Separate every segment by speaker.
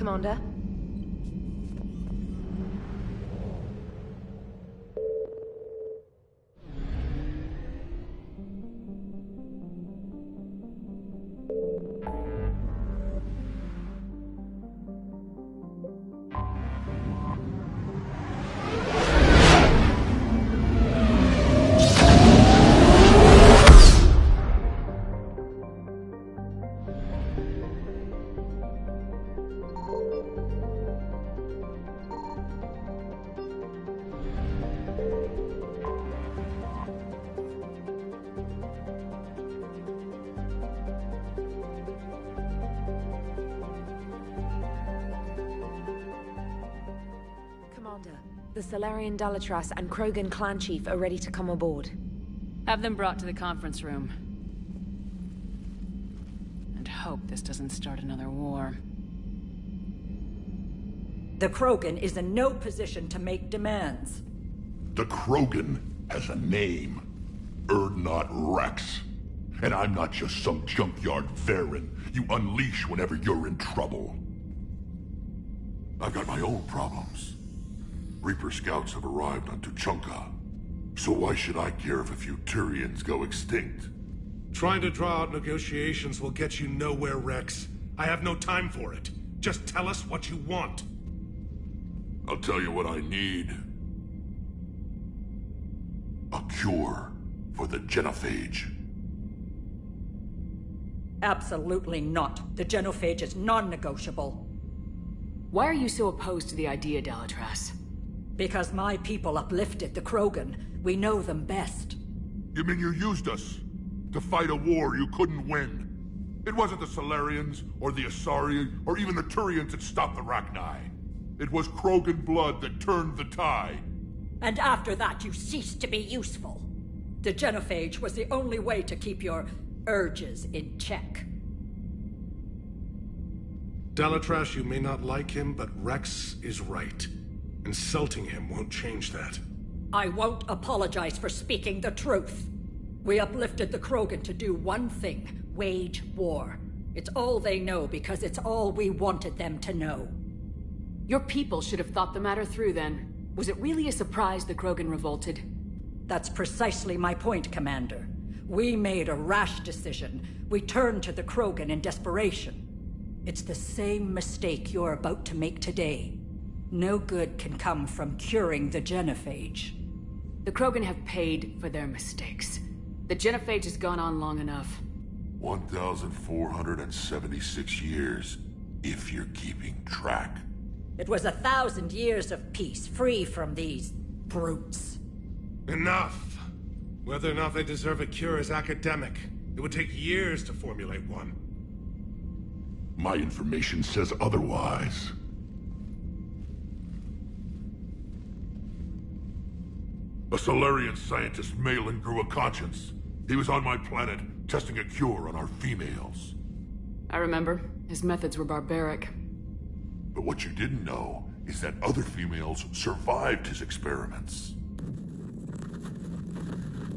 Speaker 1: Commander. The Solarian Dalatras and Krogan clan chief are ready to come aboard.
Speaker 2: Have them brought to the conference room. And hope this doesn't start another war.
Speaker 3: The Krogan is in no position to make demands.
Speaker 4: The Krogan has a name. Urdnot Rex. And I'm not just some junkyard Varen you unleash whenever you're in trouble. I've got my own problems. Reaper scouts have arrived on Tuchanka. So why should I care if a few Turians go extinct?
Speaker 5: Trying to draw out negotiations will get you nowhere, Rex. I have no time for it. Just tell us what you want.
Speaker 4: I'll tell you what I need. A cure for the genophage.
Speaker 3: Absolutely not. The genophage is non-negotiable.
Speaker 2: Why are you so opposed to the idea, Dalatras?
Speaker 3: Because my people uplifted the Krogan. We know them best.
Speaker 4: You mean you used us to fight a war you couldn't win? It wasn't the Solarians, or the Asari, or even the Turians that stopped the Rachni. It was Krogan blood that turned the tide.
Speaker 3: And after that, you ceased to be useful. The genophage was the only way to keep your urges in check.
Speaker 5: Dalatras, you may not like him, but Rex is right. Insulting him won't change that.
Speaker 3: I won't apologize for speaking the truth. We uplifted the Krogan to do one thing: wage war. It's all they know because it's all we wanted them to know.
Speaker 2: Your people should have thought the matter through then. Was it really a surprise the Krogan revolted?
Speaker 3: That's precisely my point, Commander. We made a rash decision. We turned to the Krogan in desperation. It's the same mistake you're about to make today. No good can come from curing the genophage.
Speaker 2: The Krogan have paid for their mistakes. The genophage has gone on long enough.
Speaker 4: 1,476 years, if you're keeping track.
Speaker 3: It was 1,000 years of peace, free from these brutes.
Speaker 5: Enough! Whether or not they deserve a cure is academic. It would take years to formulate one.
Speaker 4: My information says otherwise. A Solarian scientist, Malin, grew a conscience. He was on my planet, testing a cure on our females.
Speaker 2: I remember. His methods were barbaric.
Speaker 4: But what you didn't know is that other females survived his experiments.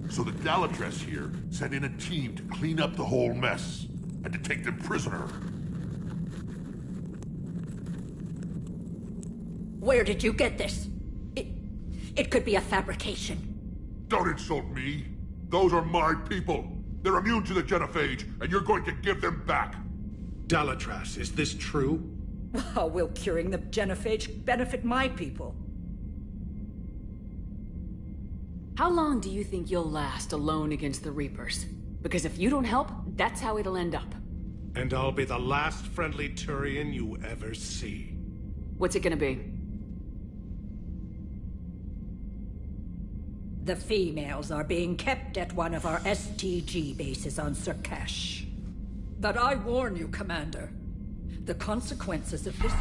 Speaker 4: So the Dalatras here sent in a team to clean up the whole mess, and to take them prisoner.
Speaker 3: Where did you get this? It could be a fabrication.
Speaker 4: Don't insult me. Those are my people. They're immune to the genophage, and you're going to give them back.
Speaker 5: Dalatras, is this true?
Speaker 3: How will curing the genophage benefit my people?
Speaker 2: How long do you think you'll last alone against the Reapers? Because if you don't help, that's how it'll end up.
Speaker 5: And I'll be the last friendly Turian you ever see.
Speaker 2: What's it gonna be?
Speaker 3: The females are being kept at one of our STG bases on Surkesh. But I warn you, Commander. The consequences of this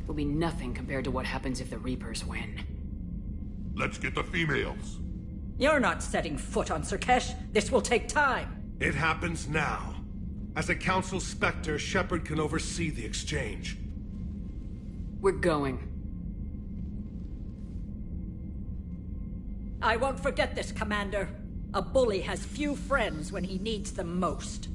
Speaker 2: will be nothing compared to what happens if the Reapers win.
Speaker 4: Let's get the females.
Speaker 3: You're not setting foot on Surkesh. This will take time.
Speaker 5: It happens now. As a Council Spectre, Shepard can oversee the exchange.
Speaker 2: We're going.
Speaker 3: I won't forget this, Commander. A bully has few friends when he needs them most.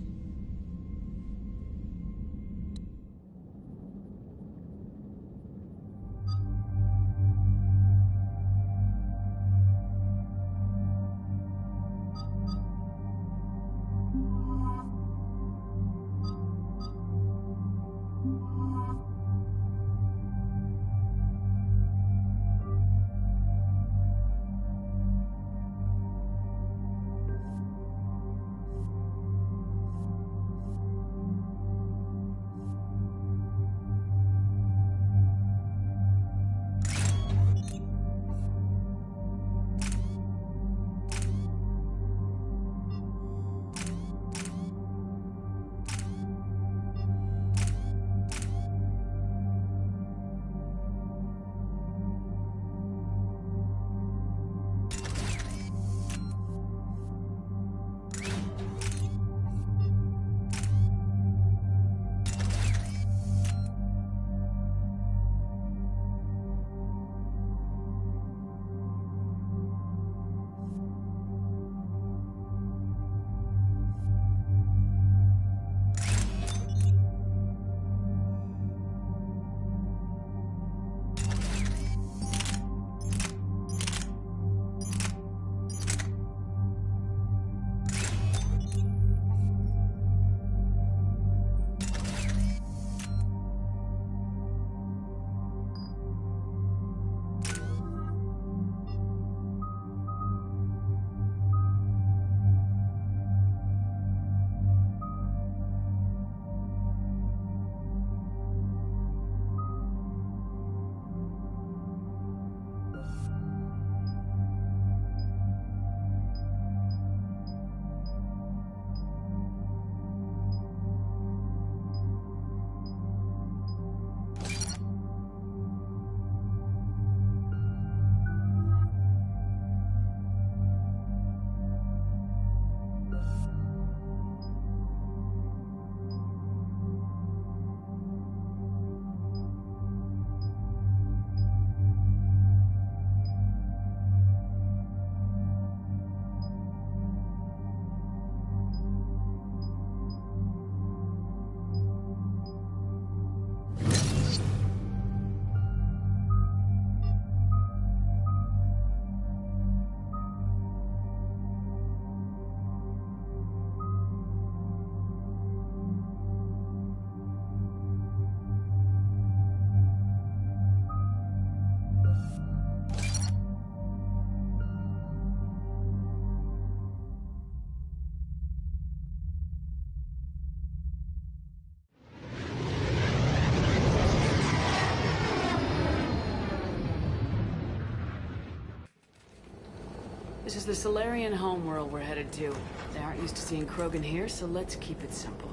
Speaker 2: This is the Solarian homeworld we're headed to. They aren't used to seeing Krogan here, so let's keep it simple.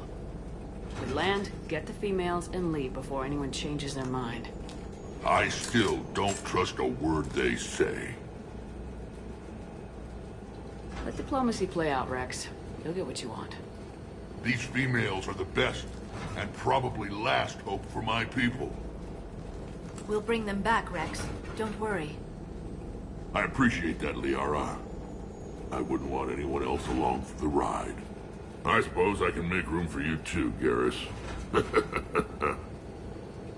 Speaker 2: We land, get the females, and leave before anyone changes their mind.
Speaker 4: I still don't trust a word they say.
Speaker 2: Let diplomacy play out, Rex. You'll get what you want.
Speaker 4: These females are the best, and probably last hope for my people.
Speaker 6: We'll bring them back, Rex. Don't worry.
Speaker 4: I appreciate that, Liara. I wouldn't want anyone else along for the ride. I suppose I can make room for you too, Garrus.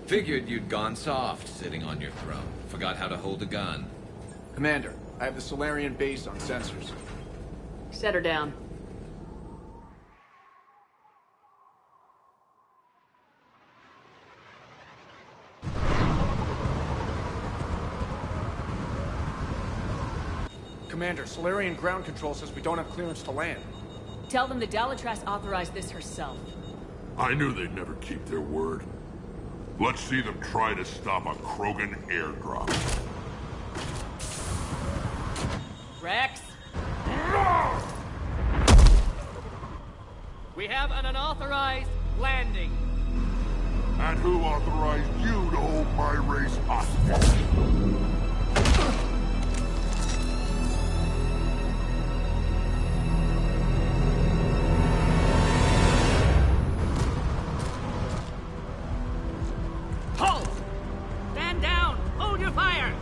Speaker 7: Figured you'd gone soft, sitting on your throne. Forgot how to hold a gun.
Speaker 8: Commander, I have the Solarian base on sensors.
Speaker 2: Set her down.
Speaker 8: Commander, Solarian ground control says we don't have clearance to land.
Speaker 2: Tell them the Dalatras authorized this herself.
Speaker 4: I knew they'd never keep their word. Let's see them try to stop a Krogan airdrop.
Speaker 2: Rex! We have an unauthorized landing.
Speaker 4: And who authorized you to hold my race hostage?
Speaker 9: Halt! Stand down! Hold your fire!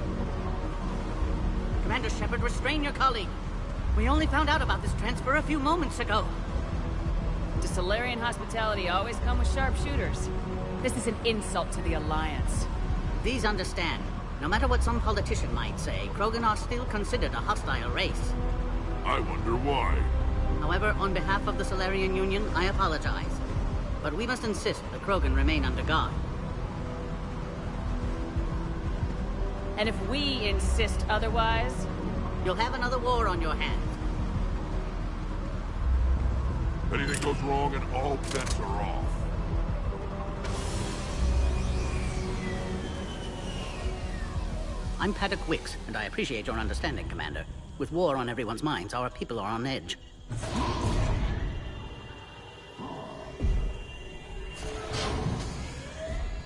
Speaker 9: Commander Shepard, restrain your colleague. We only found out about this transfer a few moments ago.
Speaker 2: Does Solarian hospitality always come with sharpshooters? This is an insult to the Alliance.
Speaker 9: Please understand, no matter what some politician might say, Krogan are still considered a hostile race.
Speaker 4: I wonder why.
Speaker 9: However, on behalf of the Solarian Union, I apologize. But we must insist the Krogan remain under guard.
Speaker 2: And if we insist otherwise?
Speaker 9: You'll have another war on your hands.
Speaker 4: Anything goes wrong and all bets are off.
Speaker 9: I'm Paddock Wicks, and I appreciate your understanding, Commander. With war on everyone's minds, our people are on edge.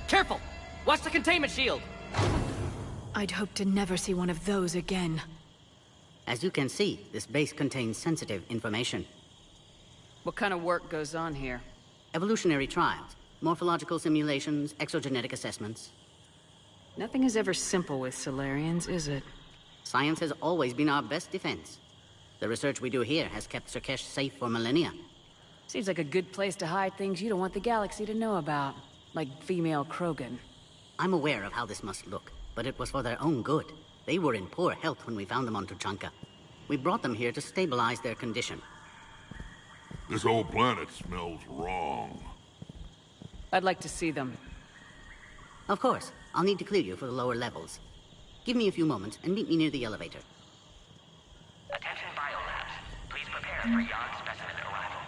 Speaker 9: Careful! Watch the containment shield!
Speaker 6: I'd hoped to never see one of those again.
Speaker 9: As you can see, this base contains sensitive information.
Speaker 2: What kind of work goes on here?
Speaker 9: Evolutionary trials, morphological simulations, exogenetic assessments.
Speaker 2: Nothing is ever simple with Solarians, is it?
Speaker 9: Science has always been our best defense. The research we do here has kept Surkesh safe for millennia.
Speaker 2: Seems like a good place to hide things you don't want the galaxy to know about. Like female Krogan.
Speaker 9: I'm aware of how this must look, but it was for their own good. They were in poor health when we found them on Tuchanka. We brought them here to stabilize their condition.
Speaker 4: This whole planet smells wrong.
Speaker 2: I'd like to see them.
Speaker 9: Of course. I'll need to clear you for the lower levels. Give me a few moments and meet me near the elevator.
Speaker 10: Attention biolabs. Please prepare for yard specimen arrival.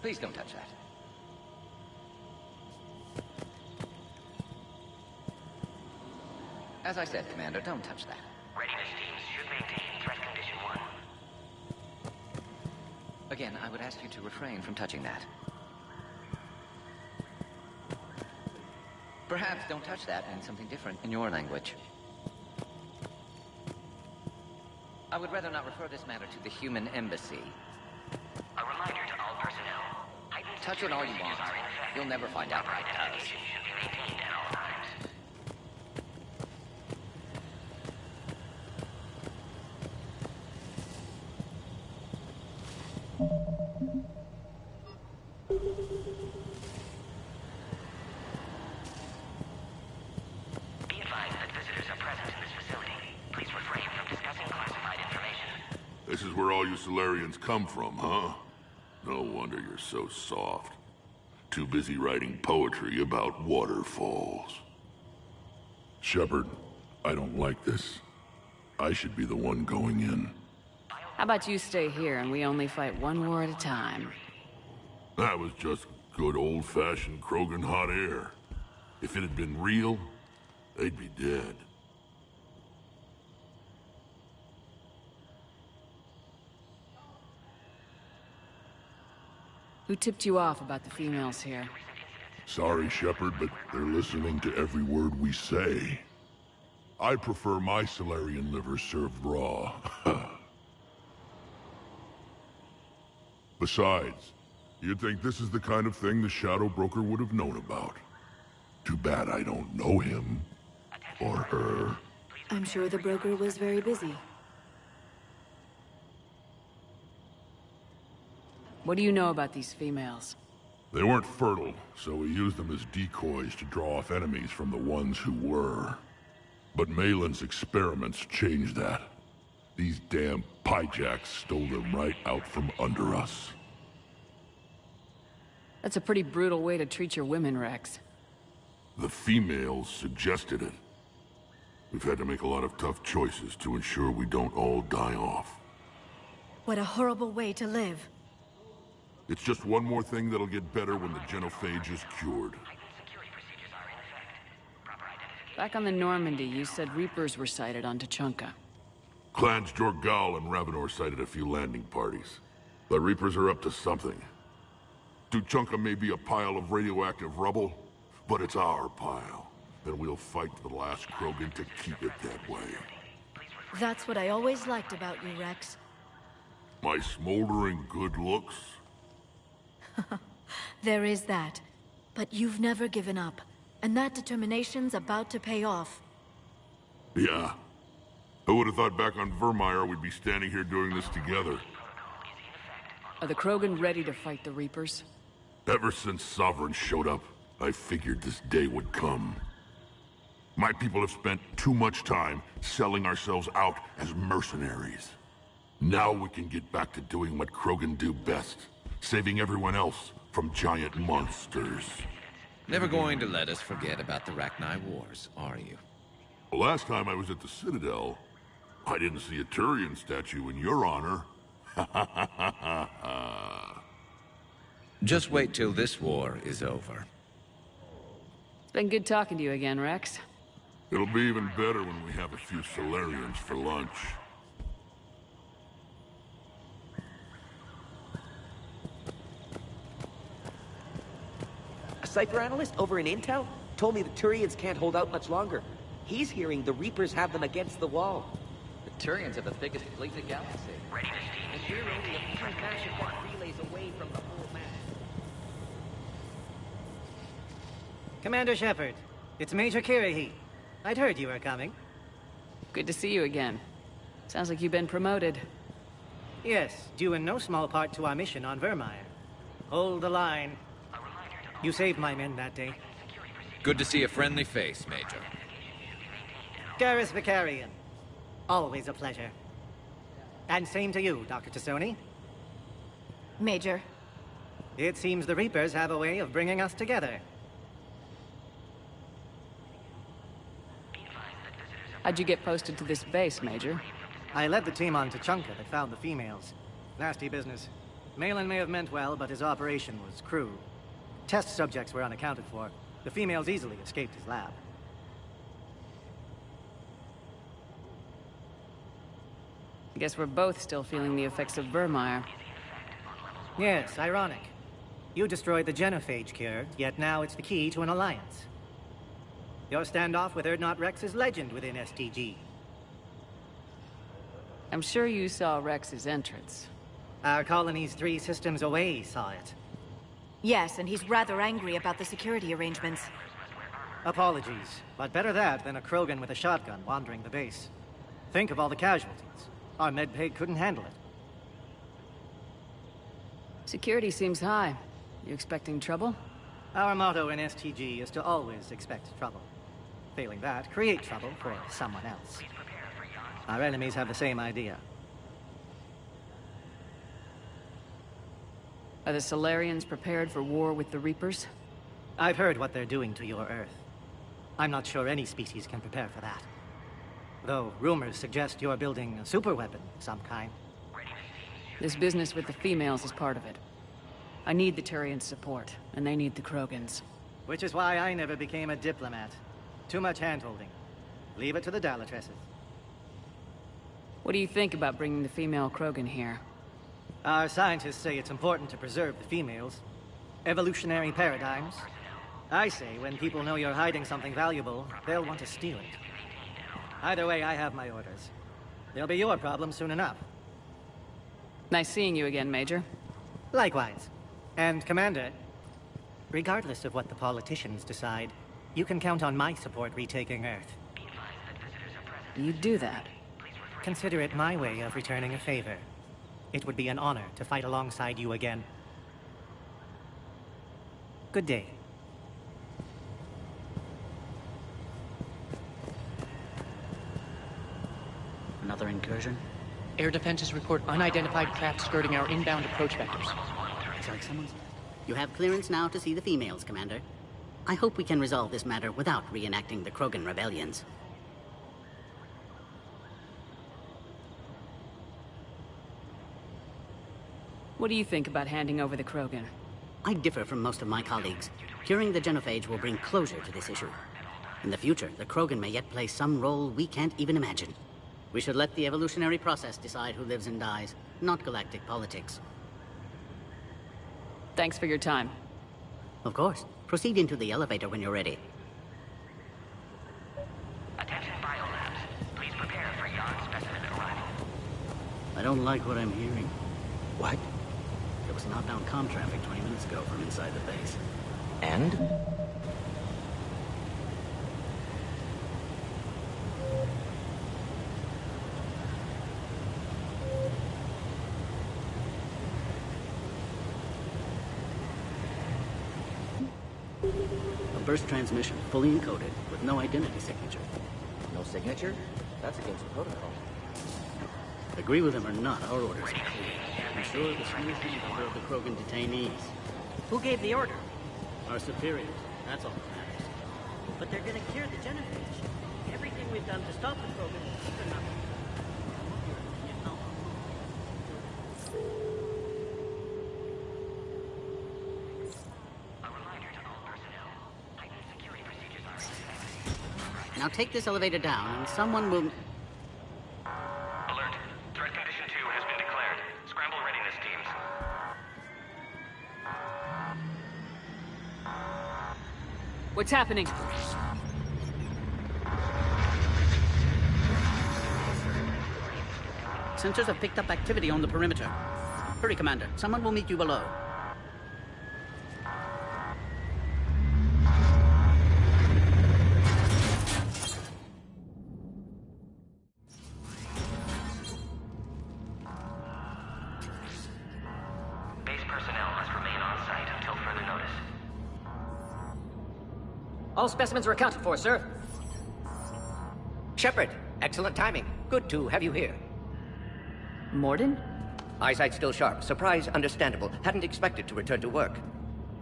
Speaker 7: Please don't touch that. As I said, Commander, don't touch that.
Speaker 10: Readiness teams should maintain threat condition 1.
Speaker 7: Again, I would ask you to refrain from touching that. Perhaps don't touch that means something different in your language. I would rather not refer this matter to the human embassy.
Speaker 10: A reminder to all personnel. Heightened
Speaker 7: Touch it all you want.
Speaker 10: are in effect.
Speaker 7: You'll never find out
Speaker 10: Proper
Speaker 7: what it does.
Speaker 10: identification should be maintained at all times. Be advised that visitors are present in this facility. Please refrain from discussing classified information.
Speaker 4: This is where all you Solarians come from, huh? No wonder you're so soft. Too busy writing poetry about waterfalls. Shepard, I don't like this. I should be the one going in.
Speaker 2: How about you stay here and we only fight one war at a time?
Speaker 4: That was just good old-fashioned Krogan hot air. If it had been real, they'd be dead.
Speaker 2: Who tipped you off about the females here?
Speaker 4: Sorry, Shepard, but they're listening to every word we say. I prefer my Solarian liver served raw. Besides, you'd think this is the kind of thing the Shadow Broker would have known about. Too bad I don't know him. Or her.
Speaker 6: I'm sure the broker was very busy.
Speaker 2: What do you know about these females?
Speaker 4: They weren't fertile, so we used them as decoys to draw off enemies from the ones who were. But Malin's experiments changed that. These damn pyjacks stole them right out from under us.
Speaker 2: That's a pretty brutal way to treat your women, Rex.
Speaker 4: The females suggested it. We've had to make a lot of tough choices to ensure we don't all die off.
Speaker 6: What a horrible way to live.
Speaker 4: It's just one more thing that'll get better when the genophage is cured.
Speaker 2: Back on the Normandy, you said Reapers were sighted on Tuchanka.
Speaker 4: Clans Jorgal and Ravenor sighted a few landing parties. The Reapers are up to something. Tuchanka may be a pile of radioactive rubble, but it's our pile. And we'll fight to the last Krogan to keep it that way.
Speaker 6: That's what I always liked about you, Rex.
Speaker 4: My smoldering good looks?
Speaker 6: There is that. But you've never given up. And that determination's about to pay off.
Speaker 4: Yeah. Who would have thought back on Vermeer we'd be standing here doing this together?
Speaker 2: Are the Krogan ready to fight the Reapers?
Speaker 4: Ever since Sovereign showed up, I figured this day would come. My people have spent too much time selling ourselves out as mercenaries. Now we can get back to doing what Krogan do best. Saving everyone else from giant monsters.
Speaker 7: Never going to let us forget about the Rachni Wars, are you?
Speaker 4: The last time I was at the Citadel, I didn't see a Turian statue in your honor.
Speaker 7: Just wait till this war is over.
Speaker 2: It's been good talking to you again, Rex.
Speaker 4: It'll be even better when we have a few Solarians for lunch.
Speaker 11: A Cypher analyst over in Intel told me the Turians can't hold out much longer. He's hearing the Reapers have them against the wall.
Speaker 10: The Turians are the biggest fleet in the galaxy. Ready to steam.
Speaker 11: And we're only a few massive jet relays away from the whole map.
Speaker 12: Commander Shepard, it's Major Kirahi. I'd heard you were coming.
Speaker 2: Good to see you again. Sounds like you've been promoted.
Speaker 12: Yes, due in no small part to our mission on Vermeer. Hold the line. You saved my men that day.
Speaker 7: Good to see a friendly face, Major.
Speaker 12: Garrus Vicarian. Always a pleasure. And same to you, Dr. Tassoni.
Speaker 6: Major.
Speaker 12: It seems the Reapers have a way of bringing us together.
Speaker 2: How'd you get posted to this base, Major?
Speaker 12: I led the team on Tuchanka that found the females. Nasty business. Malin may have meant well, but his operation was crude. Test subjects were unaccounted for. The females easily escaped his lab.
Speaker 2: I guess we're both still feeling the effects of Vermeer.
Speaker 12: Yes, ironic. You destroyed the genophage cure, yet now it's the key to an alliance. Your standoff with Urdnot Rex is legend within STG.
Speaker 2: I'm sure you saw Rex's entrance.
Speaker 12: Our colony's 3 systems away saw it.
Speaker 6: Yes, and he's rather angry about the security arrangements.
Speaker 12: Apologies, but better that than a Krogan with a shotgun wandering the base. Think of all the casualties. Our medpay couldn't handle it.
Speaker 2: Security seems high. You expecting trouble?
Speaker 12: Our motto in STG is to always expect trouble. Failing that, create trouble for someone else. Our enemies have the same idea.
Speaker 2: Are the Solarians prepared for war with the Reapers?
Speaker 12: I've heard what they're doing to your Earth. I'm not sure any species can prepare for that. Though rumors suggest you're building a superweapon of some kind.
Speaker 2: This business with the females is part of it. I need the Turians' support, and they need the Krogans.
Speaker 12: Which is why I never became a diplomat. Too much hand-holding. Leave it to the Dallatresses.
Speaker 2: What do you think about bringing the female Krogan here?
Speaker 12: Our scientists say it's important to preserve the females. Evolutionary paradigms. I say when people know you're hiding something valuable, they'll want to steal it. Either way, I have my orders. They'll be your problem soon enough.
Speaker 2: Nice seeing you again, Major.
Speaker 12: Likewise. And, Commander, regardless of what the politicians decide, you can count on my support retaking Earth.
Speaker 2: You do that?
Speaker 12: Consider it my way of returning a favor. It would be an honor to fight alongside you again. Good day.
Speaker 9: Another incursion?
Speaker 13: Air defenses report unidentified craft skirting our inbound approach vectors.
Speaker 9: It's like someone's... You have clearance now to see the females, Commander. I hope we can resolve this matter without reenacting the Krogan rebellions.
Speaker 2: What do you think about handing over the Krogan?
Speaker 9: I differ from most of my colleagues. Curing the genophage will bring closure to this issue. In the future, the Krogan may yet play some role we can't even imagine. We should let the evolutionary process decide who lives and dies, not galactic politics.
Speaker 2: Thanks for your time.
Speaker 9: Of course. Proceed into the elevator when you're ready.
Speaker 10: Attention biolabs. Please prepare for Yard specimen arrival.
Speaker 9: I don't like what I'm hearing. What? There was outbound comm traffic 20 minutes ago from inside the base.
Speaker 11: And?
Speaker 9: A burst transmission, fully encoded, with no identity signature.
Speaker 11: No signature? That's against protocol.
Speaker 9: Agree with him or not, our orders are clear. Ensure the smooth handover of the Krogan detainees.
Speaker 11: Who gave the order?
Speaker 9: Our superiors. That's all that matters.
Speaker 11: But they're gonna cure the genophage. Everything we've done to stop the Krogan is for nothing.
Speaker 9: Now take this elevator down, and someone will...
Speaker 10: Alert. Threat condition 2 has been declared. Scramble readiness teams.
Speaker 2: What's happening?
Speaker 9: Sensors have picked up activity on the perimeter. Hurry, Commander. Someone will meet you below.
Speaker 10: Base personnel must remain on site until further notice.
Speaker 11: All specimens are accounted for, sir. Shepard, excellent timing. Good to have you here.
Speaker 2: Morden?
Speaker 11: Eyesight still sharp. Surprise understandable. Hadn't expected to return to work.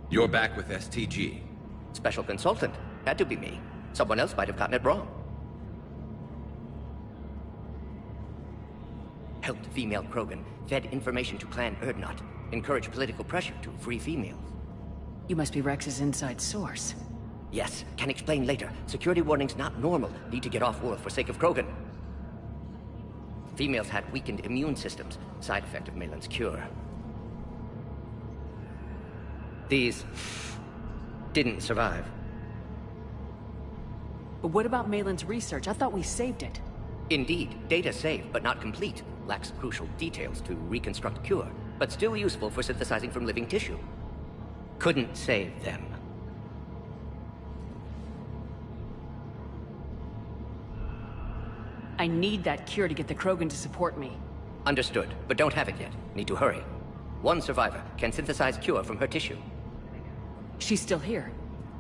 Speaker 7: You're back with STG.
Speaker 11: Special consultant. Had to be me. Someone else might have gotten it wrong. Helped female Krogan. Fed information to Clan Erdnot. Encouraged political pressure to free females.
Speaker 2: You must be Rex's inside source.
Speaker 11: Yes, can explain later. Security warnings not normal. Need to get off world for sake of Krogan. Females had weakened immune systems. Side effect of Malin's cure. These didn't survive.
Speaker 2: But what about Malin's research? I thought we saved it.
Speaker 11: Indeed, data saved, but not complete. Lacks crucial details to reconstruct cure, but still useful for synthesizing from living tissue. Couldn't save them.
Speaker 2: I need that cure to get the Krogan to support me.
Speaker 11: Understood, but don't have it yet. Need to hurry. One survivor can synthesize cure from her tissue.
Speaker 2: She's still here?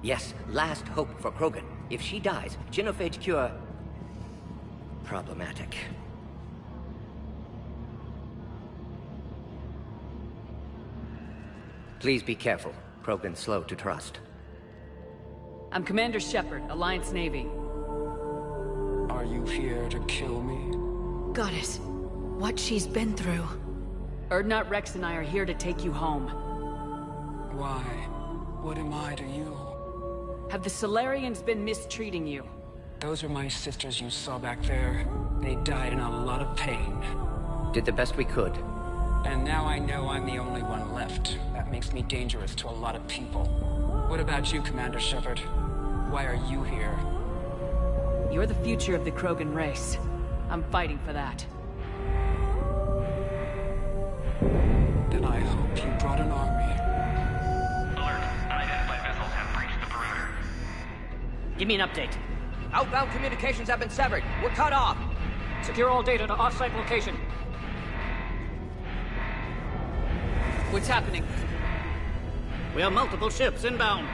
Speaker 11: Yes, last hope for Krogan. If she dies, genophage cure... problematic. Please be careful. Krogan's slow to trust.
Speaker 2: I'm Commander Shepard, Alliance Navy.
Speaker 14: Are you here to kill me?
Speaker 6: Goddess, what she's been through.
Speaker 2: Erdnot Rex and I are here to take you home.
Speaker 14: Why? What am I to you?
Speaker 2: Have the Solarians been mistreating you?
Speaker 14: Those are my sisters you saw back there. They died in a lot of pain.
Speaker 11: Did the best we could.
Speaker 14: And now I know I'm the only one left. That makes me dangerous to a lot of people. What about you, Commander Shepard? Why are you here?
Speaker 2: You're the future of the Krogan race. I'm fighting for that.
Speaker 14: Then I hope you brought an army.
Speaker 10: Alert. Unidentified vessels have breached the perimeter.
Speaker 9: Give me an update. Outbound communications have been severed. We're cut off.
Speaker 13: Secure all data to off-site location.
Speaker 2: What's happening?
Speaker 9: We have multiple ships inbound.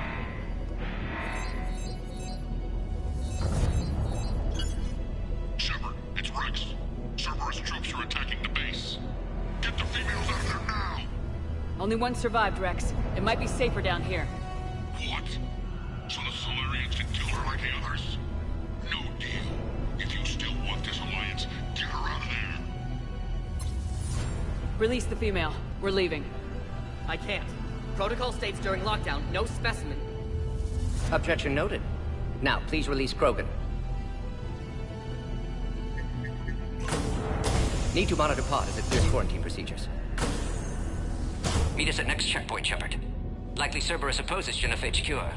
Speaker 4: Shepard, it's Rex. Cerberus troops are attacking the base. Get the females out of there now!
Speaker 2: Only one survived, Rex. It might be safer down here.
Speaker 4: What? So the Solarians can kill her like the others? No deal. If you still want this alliance, get her out of there.
Speaker 2: Release the female. We're leaving.
Speaker 9: I can't. Protocol states during lockdown, no specimen.
Speaker 11: Objection noted. Now, please release Krogan. Need to monitor pod as it clears quarantine procedures.
Speaker 10: Meet us at next checkpoint, Shepard. Likely Cerberus opposes genophage cure.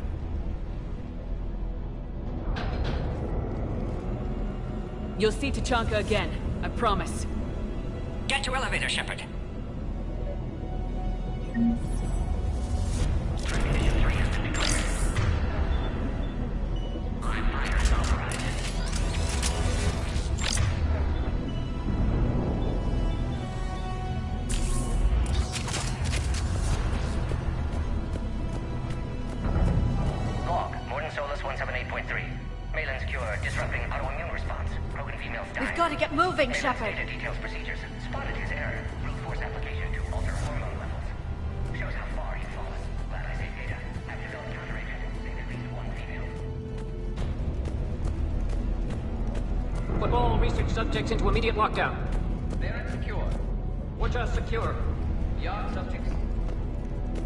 Speaker 2: You'll see Tachanka again. I promise.
Speaker 10: Get to elevator, Shepard. Log, Morden Solus 178.3. Malin's cure, disrupting autoimmune response. Krogan females dying.
Speaker 6: We've got to get moving,
Speaker 10: Malin's
Speaker 6: Shepard.
Speaker 10: data details procedures. Spotted his error. Brute force application to alter hormone levels. Shows how far he's fallen. Glad I saved data. I've developed counteragent. Saved at least one female.
Speaker 13: Put all research subjects into immediate lockdown.
Speaker 15: They're secure.
Speaker 13: We're just secure.
Speaker 15: Beyond subjects.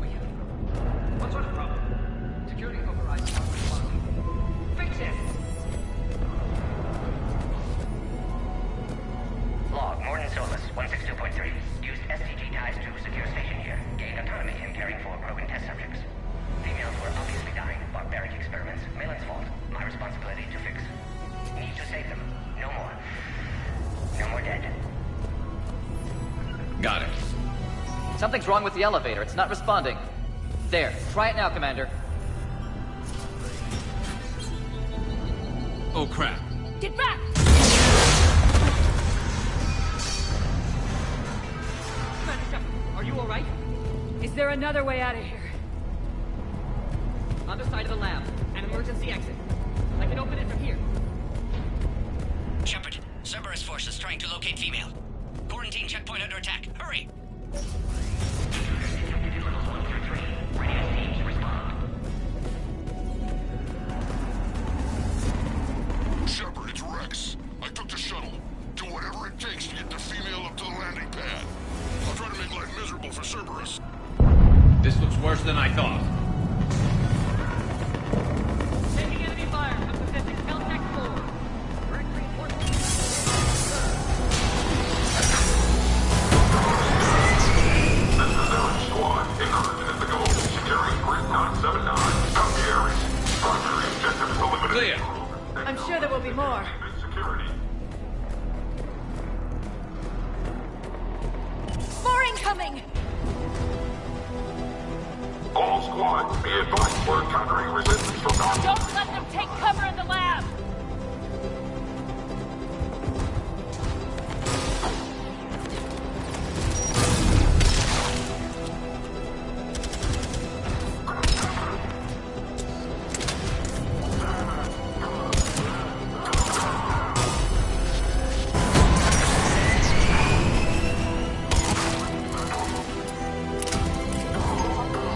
Speaker 15: We have.
Speaker 13: What sort of problem?
Speaker 15: Security overrides not responding.
Speaker 13: Fix it!
Speaker 10: Log, Morden Solus 162.3. Used STG ties to secure station here. Gained autonomy in caring for Krogan test subjects. Females were obviously dying. Barbaric experiments. Malin's fault. My responsibility to fix. Need to save them. No more. No more dead.
Speaker 7: Got it.
Speaker 15: Something's wrong with the elevator. It's not responding. There. Try it now, Commander.
Speaker 7: Oh, crap.
Speaker 6: Get back!
Speaker 13: Commander Shepard, are you alright?
Speaker 2: Is there another way out of here?
Speaker 13: On the side of the lab. An emergency exit. I can open it from here.
Speaker 10: Shepard, Cerberus force is trying to locate female. Quarantine checkpoint under attack. Hurry!
Speaker 4: Shepard, it's Rex. I took the shuttle. Do whatever it takes to get the female up to the landing pad. I'll try to make life miserable for Cerberus.
Speaker 7: This looks worse than I thought.
Speaker 13: Taking enemy fire. I'm possessing Caltech 4. Direct reinforcements.
Speaker 4: This is Aaron Squad. Increment at the goal. Securing grid 979. Come to Ares. Primary objectives eliminated.
Speaker 7: Clear.
Speaker 6: I'm sure there will be more.
Speaker 4: Security.
Speaker 6: More incoming!
Speaker 4: All squads, be advised we're encountering resistance from non-
Speaker 6: Don't let them take cover in the lab!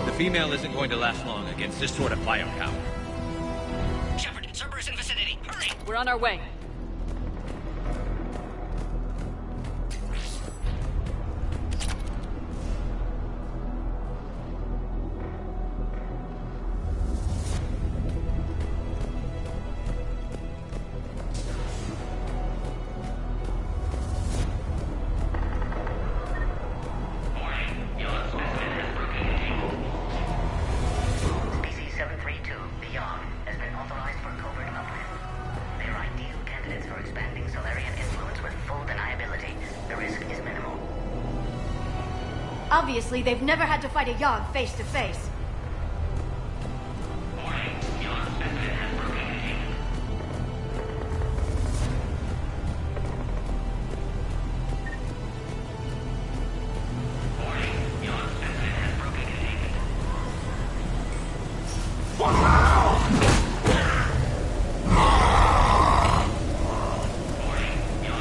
Speaker 7: The female isn't going to last long against this sort of firepower.
Speaker 10: Shepard, Cerberus in vicinity. Hurry!
Speaker 2: We're on our way.
Speaker 6: Obviously, they've never had to fight a Yogg face to face.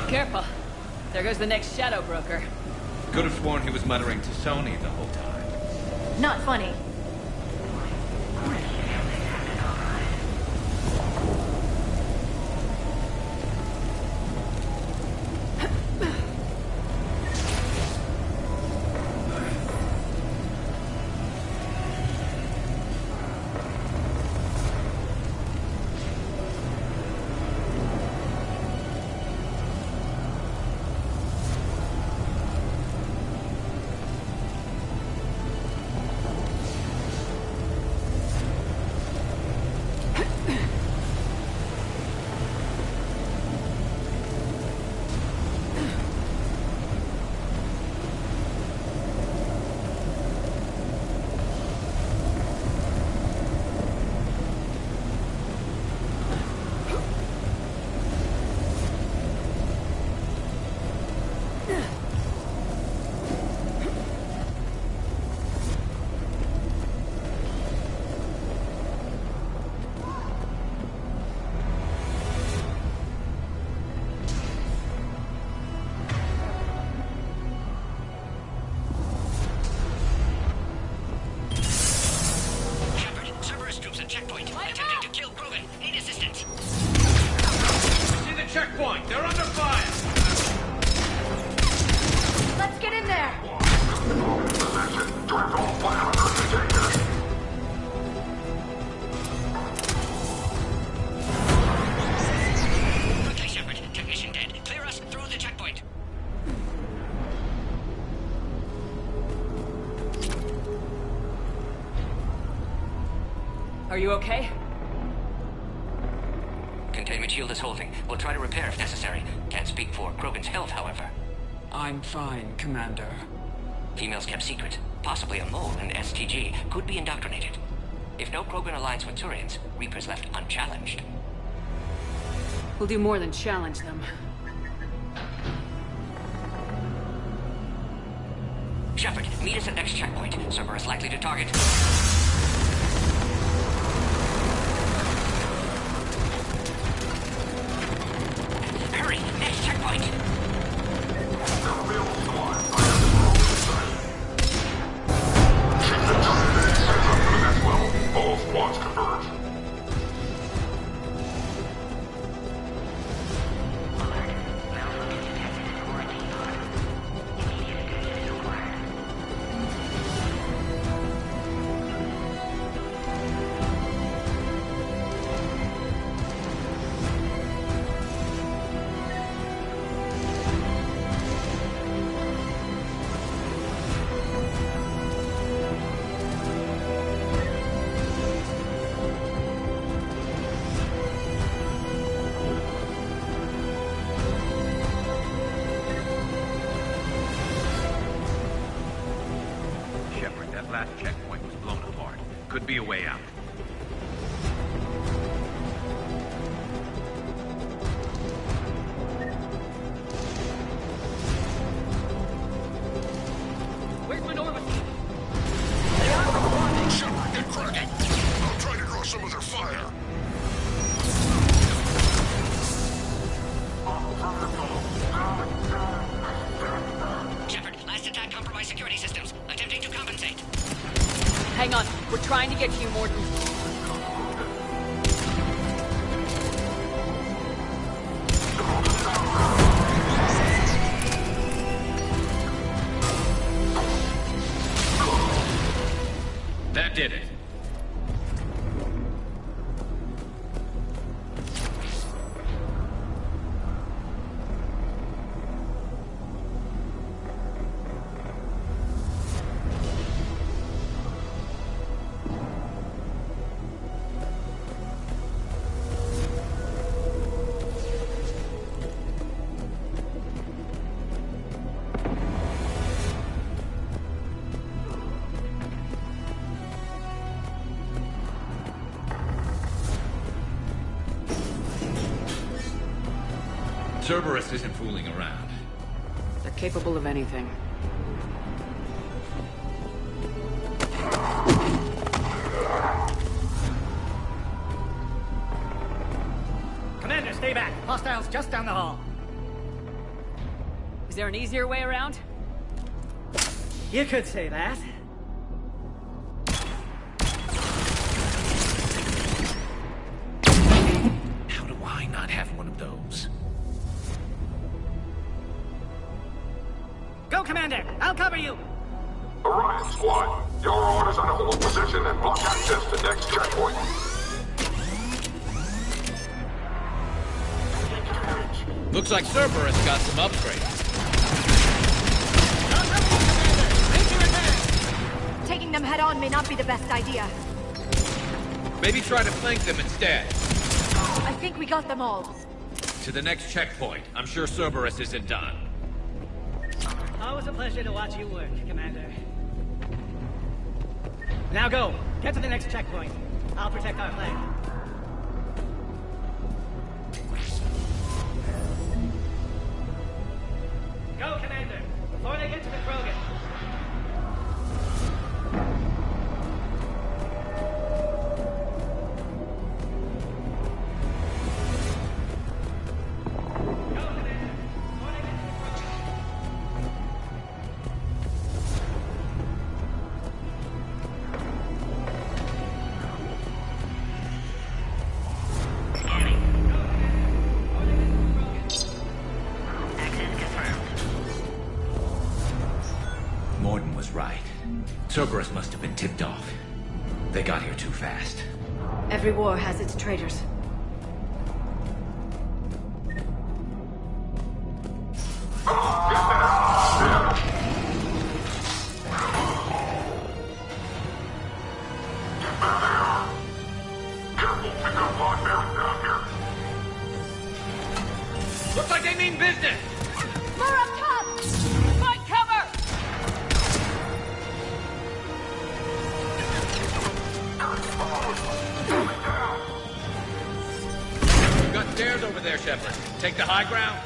Speaker 2: Careful. There goes the next Shadow Broker.
Speaker 7: Could have sworn he was muttering to Sony the whole time.
Speaker 6: Not funny.
Speaker 7: Checkpoint! They're under fire!
Speaker 6: Let's get in there!
Speaker 11: Quickly, Shepard. Technician dead. Clear us through the checkpoint.
Speaker 2: Are you okay?
Speaker 11: Containment shield is holding. We'll try to repair if necessary. Can't speak for Krogan's health, however.
Speaker 14: I'm fine, Commander.
Speaker 11: Females kept secret. Possibly a mole in STG. Could be indoctrinated. If no Krogan aligns with Turians, Reaper's left unchallenged.
Speaker 2: We'll do more than challenge them.
Speaker 11: Shepard, meet us at next checkpoint. Cerberus likely to target. Hurry! Next checkpoint!
Speaker 4: All squads converge.
Speaker 7: Last checkpoint was blown apart. Could be a way out.
Speaker 13: Where's my Norman?
Speaker 4: Shepard, get cracking! I'll try to draw some of their fire.
Speaker 11: Shepard, last attack compromised security systems. Attempting to compensate.
Speaker 2: Hang on. We're trying to get to you, Mordin.
Speaker 7: That did it. Cerberus isn't fooling around.
Speaker 2: They're capable of anything.
Speaker 12: Commander, stay back. Hostiles just down the hall.
Speaker 13: Is there an easier way around?
Speaker 12: You could say that.
Speaker 7: How do I not have one of those?
Speaker 12: Go, Commander! I'll cover you!
Speaker 16: Orion Squad, your orders are to hold position and block access to next checkpoint.
Speaker 7: Looks like Cerberus got some upgrades.
Speaker 6: Taking them head on may not be the best idea.
Speaker 7: Maybe try to flank them instead.
Speaker 6: I think we got them all.
Speaker 7: To the next checkpoint. I'm sure Cerberus isn't done.
Speaker 12: Always a pleasure to watch you work, Commander. Now go. Get to the next checkpoint. I'll protect our flag. Go, Commander. Before they get to the Krogan.
Speaker 7: Cerberus must have been tipped off. They got here too fast.
Speaker 6: Every war has its traitors.
Speaker 7: Looks like they mean business!
Speaker 13: More up top! Find cover!
Speaker 7: We've got stairs over there, Shepard. Take the high ground.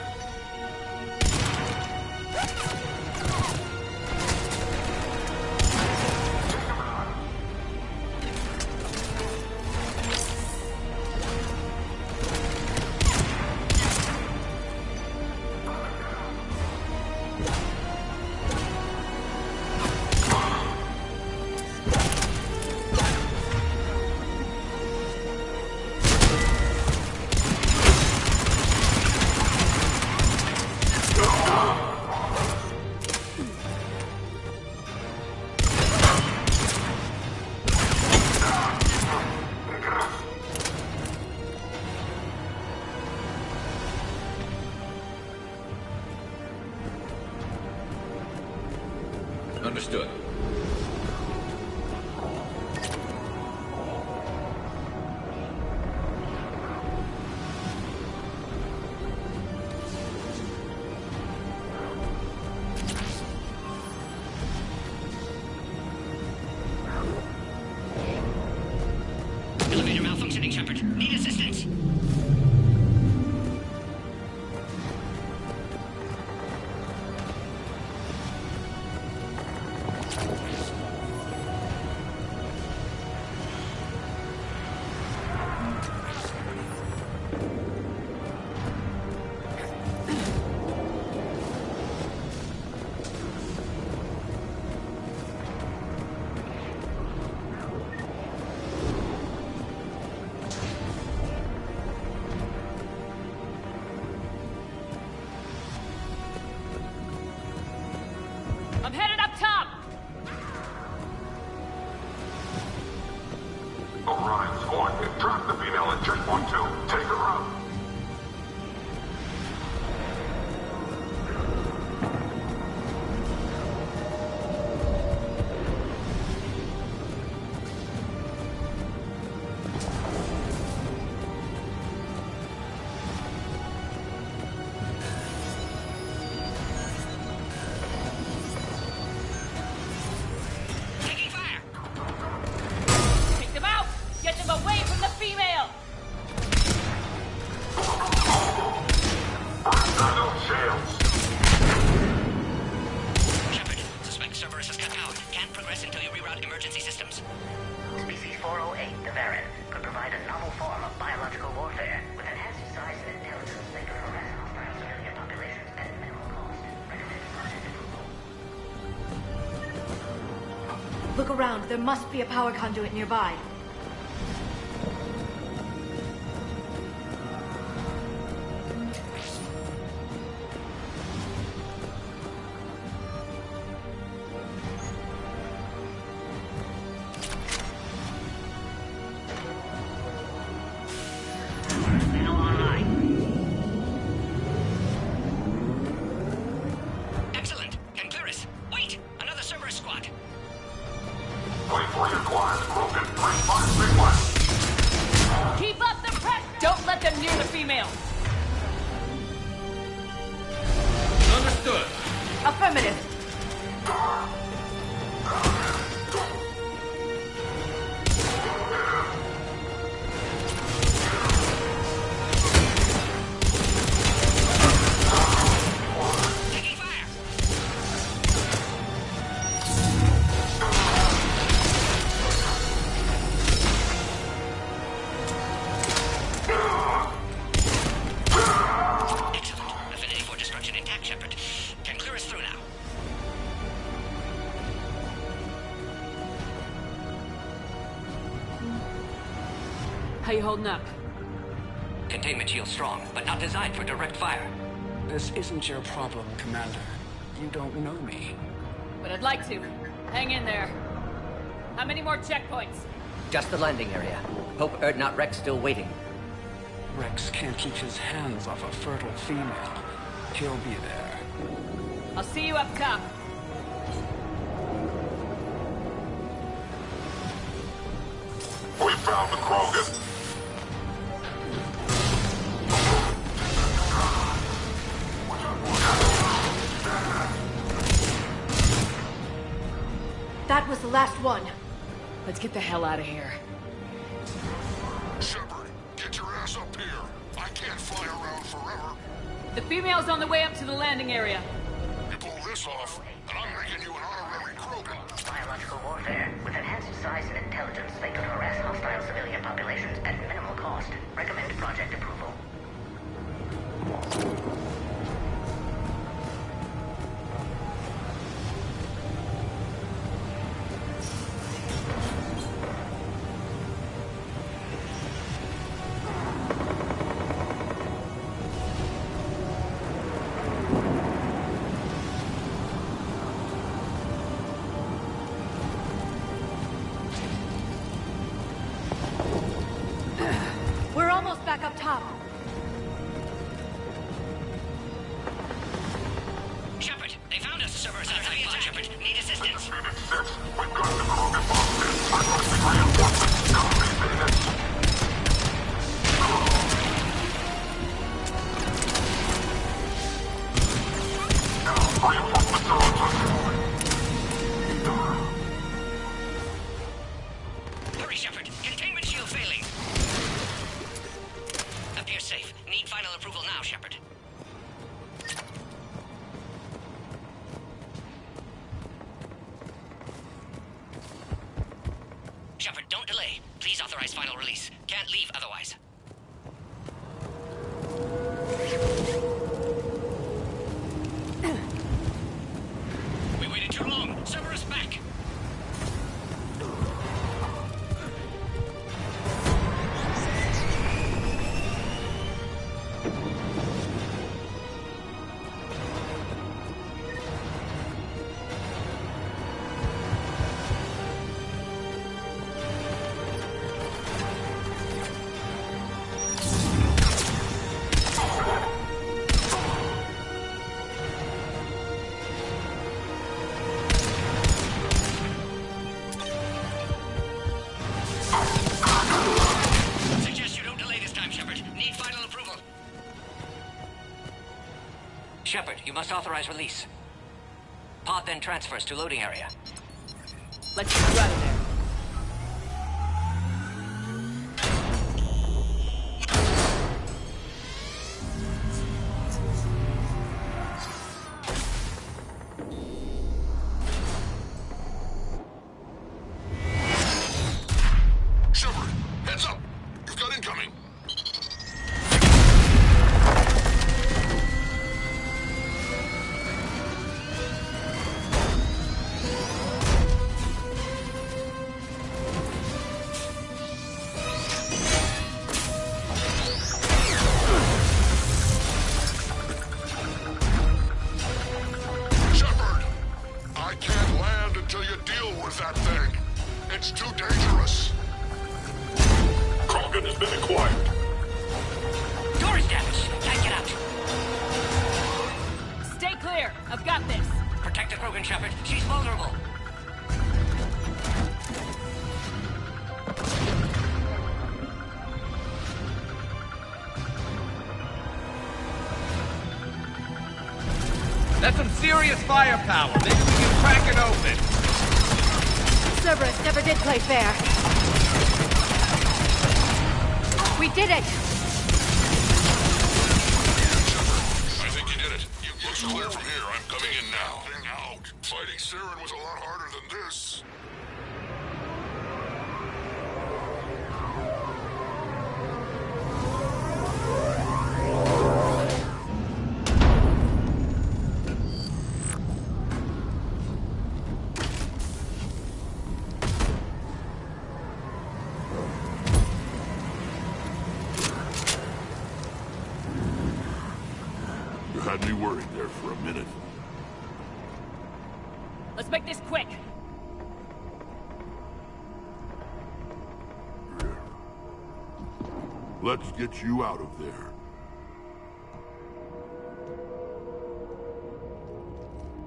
Speaker 7: Understood.
Speaker 10: Elevator malfunctioning, Shepard. Need assistance.
Speaker 13: I'm headed up top!
Speaker 16: Orion Squad, track the female at checkpoint 2. Take her out.
Speaker 13: Take them out! Get them away from the female!
Speaker 6: Look around. There must be a power conduit nearby.
Speaker 2: How you holding up?
Speaker 11: Containment shield strong, but not designed for direct fire.
Speaker 14: This isn't your problem, Commander. You don't know me.
Speaker 2: But I'd like to. Hang in there. How many more checkpoints?
Speaker 11: Just the landing area. Hope not Rex still waiting.
Speaker 14: Rex can't keep his hands off a fertile female. He'll be there.
Speaker 2: I'll see you up top.
Speaker 16: We found the Krogan.
Speaker 6: That was the last one.
Speaker 2: Let's get the hell out of here.
Speaker 16: Shepard, get your ass up here. I can't fly around forever.
Speaker 2: The female's on the way up to the landing area.
Speaker 16: You pull this off, and I'm making you an honorary Krogan.
Speaker 10: Biological warfare. With enhanced size and intelligence, they could harass hostile civilian populations at minimal cost. Recommend project approval.
Speaker 6: We're almost back up top.
Speaker 11: Shepard, they found us. Servers outside the attack. Shepard, need assistance.
Speaker 16: We've got the Krogan boxes. I must be reinforcements. Copy, minutes. Reinforcements are on top.
Speaker 11: Hurry, Shepard. Containment shield failing. Appears safe. Need final approval now, Shepard. Shepard, don't delay. Please authorize final release. Can't leave otherwise. We waited too long. Cerberus back. Shepard, you must authorize release. Pod then transfers to loading area.
Speaker 2: Let's get out of there.
Speaker 16: Shepard, heads up. You've got incoming.
Speaker 15: there!
Speaker 2: I've got this!
Speaker 11: Protect the Krogan, Shepard. She's vulnerable.
Speaker 7: That's some serious firepower. Maybe we can crack it open.
Speaker 6: Cerberus never did play fair. We did it!
Speaker 4: I think you did it. Looks clear from here. I'm coming in now. Out. Fighting Saren was a lot harder than this. You had me worried there for a minute.
Speaker 2: Let's make this quick!
Speaker 4: Let's get you out of there.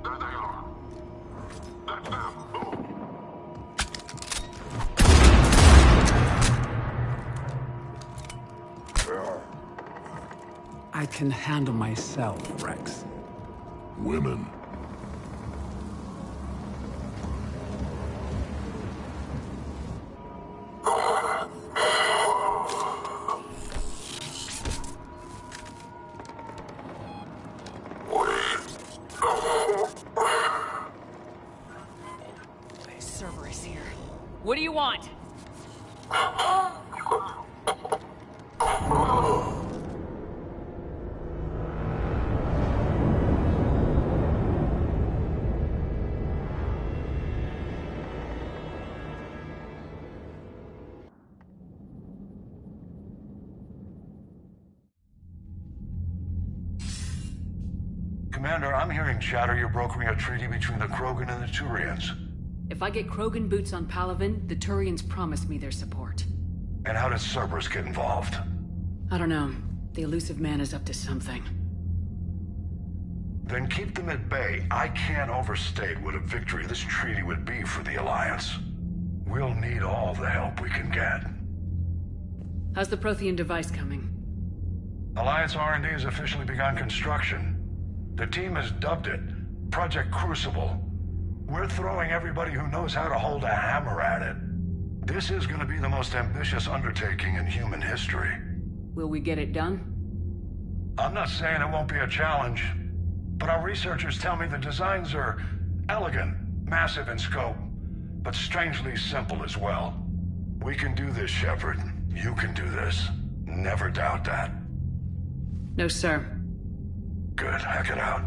Speaker 4: There they are. That's them. Move.
Speaker 14: I can handle myself, Rex.
Speaker 4: Women.
Speaker 2: Cerberus here. What do you want?
Speaker 17: Commander, I'm hearing chatter you're brokering a treaty between the Krogan and the Turians.
Speaker 2: If I get Krogan boots on Palaven, the Turians promise me their support.
Speaker 17: And how does Cerberus get involved?
Speaker 2: I don't know. The elusive man is up to something.
Speaker 17: Then keep them at bay. I can't overstate what a victory this treaty would be for the Alliance. We'll need all the help we can get.
Speaker 2: How's the Prothean device coming?
Speaker 17: Alliance R&D has officially begun construction. The team has dubbed it Project Crucible. We're throwing everybody who knows how to hold a hammer at it. This is going to be the most ambitious undertaking in human history.
Speaker 2: Will we get it done?
Speaker 17: I'm not saying it won't be a challenge, but our researchers tell me the designs are elegant, massive in scope, but strangely simple as well. We can do this, Shepard. You can do this. Never doubt that.
Speaker 2: No, sir.
Speaker 17: Good. Hack it out.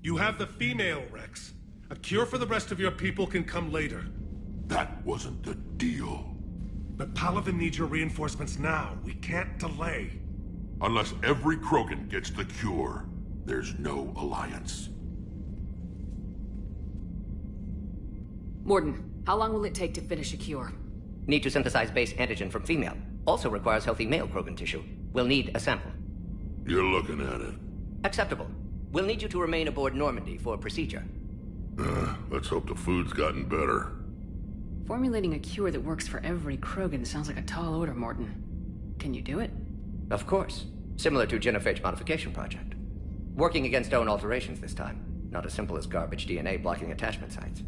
Speaker 5: You have the female, Rex. A cure for the rest of your people can come later.
Speaker 4: That wasn't the deal.
Speaker 5: But Palaven needs your reinforcements now. We can't delay.
Speaker 4: Unless every Krogan gets the cure, there's no alliance.
Speaker 2: Morden, how long will it take to finish a cure?
Speaker 11: Need to synthesize base antigen from female. Also requires healthy male Krogan tissue. We'll need a sample.
Speaker 4: You're looking at it.
Speaker 11: Acceptable. We'll need you to remain aboard Normandy for procedure.
Speaker 4: Let's hope the food's gotten better.
Speaker 2: Formulating a cure that works for every Krogan sounds like a tall order, Morden. Can you do it?
Speaker 11: Of course. Similar to Genophage Modification Project. Working against own alterations this time. Not as simple as garbage DNA blocking attachment sites.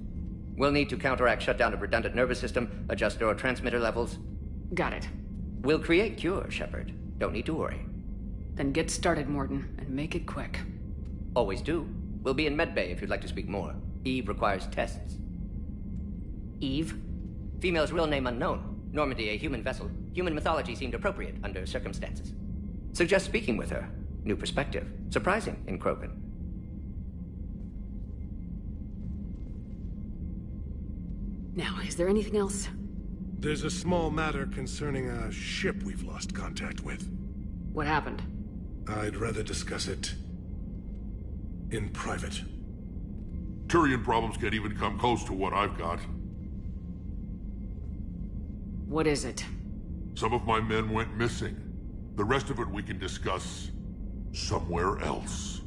Speaker 11: We'll need to counteract shutdown of redundant nervous system, adjust neurotransmitter levels.
Speaker 2: Got it.
Speaker 11: We'll create cure, Shepard. Don't need to worry.
Speaker 2: Then get started, Morton, and make it quick.
Speaker 11: Always do. We'll be in medbay if you'd like to speak more. Eve requires tests.
Speaker 2: Eve?
Speaker 11: Female's real name unknown. Normandy, a human vessel. Human mythology seemed appropriate under circumstances. Suggest speaking with her. New perspective. Surprising in Krogan.
Speaker 2: Now, is there anything else?
Speaker 5: There's a small matter concerning a ship we've lost contact with.
Speaker 2: What happened?
Speaker 5: I'd rather discuss it in private.
Speaker 4: Turian problems can't even come close to what I've got.
Speaker 2: What is it?
Speaker 4: Some of my men went missing. The rest of it we can discuss somewhere else.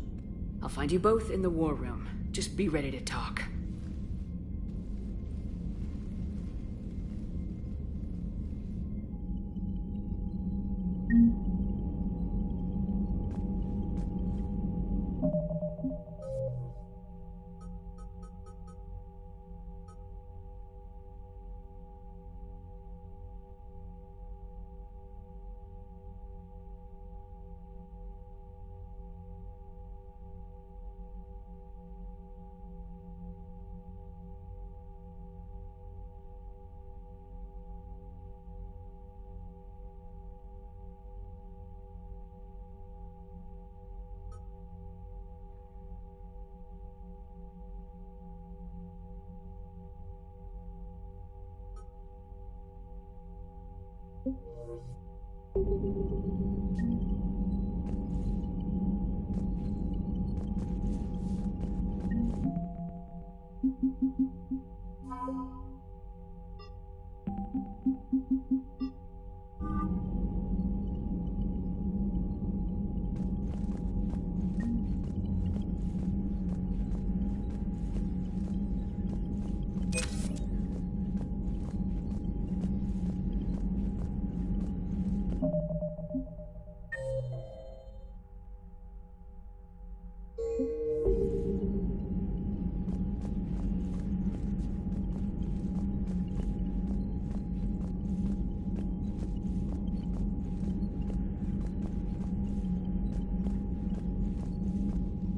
Speaker 2: I'll find you both in the war room. Just be ready to talk.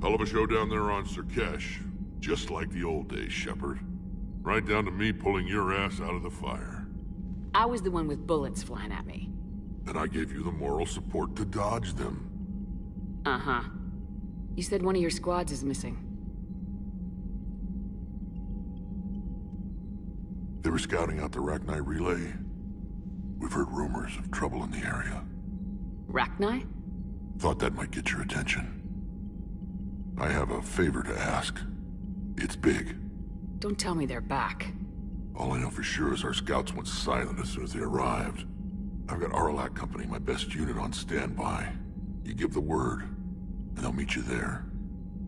Speaker 4: Hell of a show down there on Surkesh. Just like the old days, Shepard. Right down to me pulling your ass out of the fire.
Speaker 2: I was the one with bullets flying at me.
Speaker 4: And I gave you the moral support to dodge them.
Speaker 2: Uh-huh. You said one of your squads is missing.
Speaker 4: They were scouting out the Rachni relay. We've heard rumors of trouble in the area.
Speaker 2: Rachni?
Speaker 4: Thought that might get your attention. I have a favor to ask. It's big.
Speaker 2: Don't tell me they're back.
Speaker 4: All I know for sure is our scouts went silent as soon as they arrived. I've got Aralak Company, my best unit, on standby. You give the word, and they'll meet you there.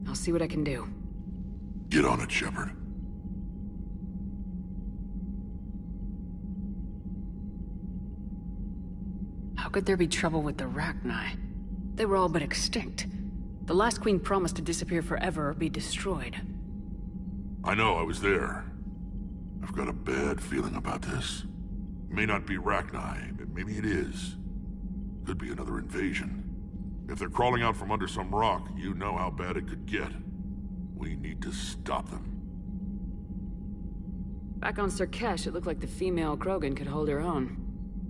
Speaker 2: I'll see what I can do.
Speaker 4: Get on it, Shepard.
Speaker 2: How could there be trouble with the Rachni? They were all but extinct. The last queen promised to disappear forever or be destroyed.
Speaker 4: I know, I was there. I've got a bad feeling about this. It may not be Rachni, but maybe it is. Could be another invasion. If they're crawling out from under some rock, you know how bad it could get. We need to stop them.
Speaker 2: Back on Surkesh, it looked like the female Krogan could hold her own.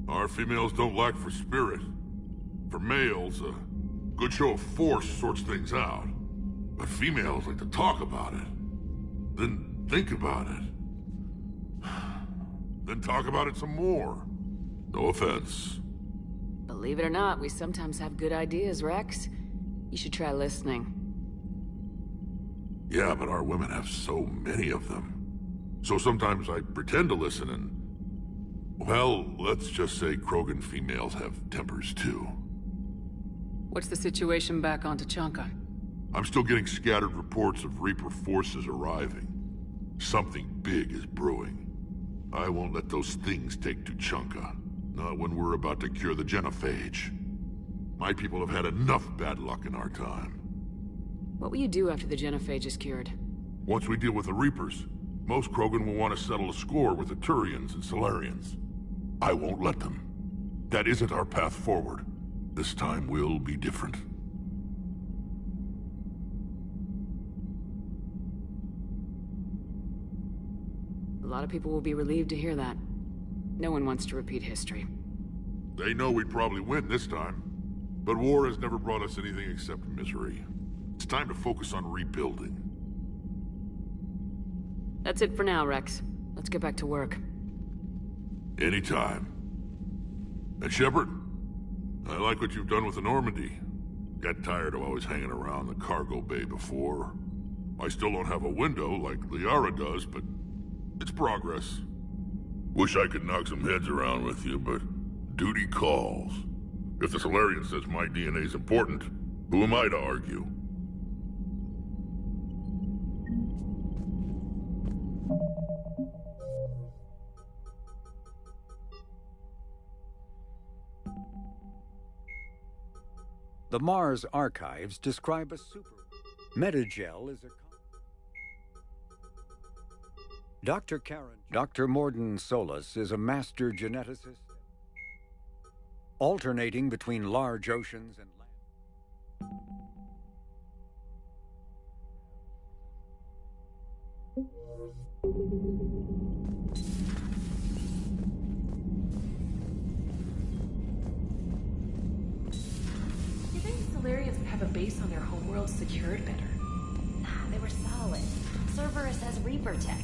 Speaker 4: Our females don't lack for spirit. For males, a good show of force sorts things out. But females like to talk about it. Then think about it. Then talk about it some more. No offense.
Speaker 2: Believe it or not, we sometimes have good ideas, Rex. You should try listening.
Speaker 4: Yeah, but our women have so many of them. So sometimes I pretend to listen and... Well, let's just say Krogan females have tempers too.
Speaker 2: What's the situation back on Tachanka?
Speaker 4: I'm still getting scattered reports of Reaper forces arriving. Something big is brewing. I won't let those things take Tuchanka. Not when we're about to cure the genophage. My people have had enough bad luck in our time.
Speaker 2: What will you do after the genophage is cured?
Speaker 4: Once we deal with the Reapers, most Krogan will want to settle a score with the Turians and Solarians. I won't let them. That isn't our path forward. This time will be different.
Speaker 2: A lot of people will be relieved to hear that. No one wants to repeat history.
Speaker 4: They know we'd probably win this time. But war has never brought us anything except misery. It's time to focus on rebuilding.
Speaker 2: That's it for now, Rex. Let's get back to work.
Speaker 4: Anytime. And Shepard, I like what you've done with the Normandy. Got tired of always hanging around the cargo bay before. I still don't have a window like Liara does, but it's progress. Wish I could knock some heads around with you, but duty calls. If the Solarian says my DNA's important, who am I to argue?
Speaker 18: The Mars archives describe a super... Metagel is a... Dr. Morden Solis is a master geneticist, alternating between large oceans and land.
Speaker 19: You think Solarians would have a base on their homeworld secured better?
Speaker 20: Nah, they were solid. Cerberus has Reaper tech.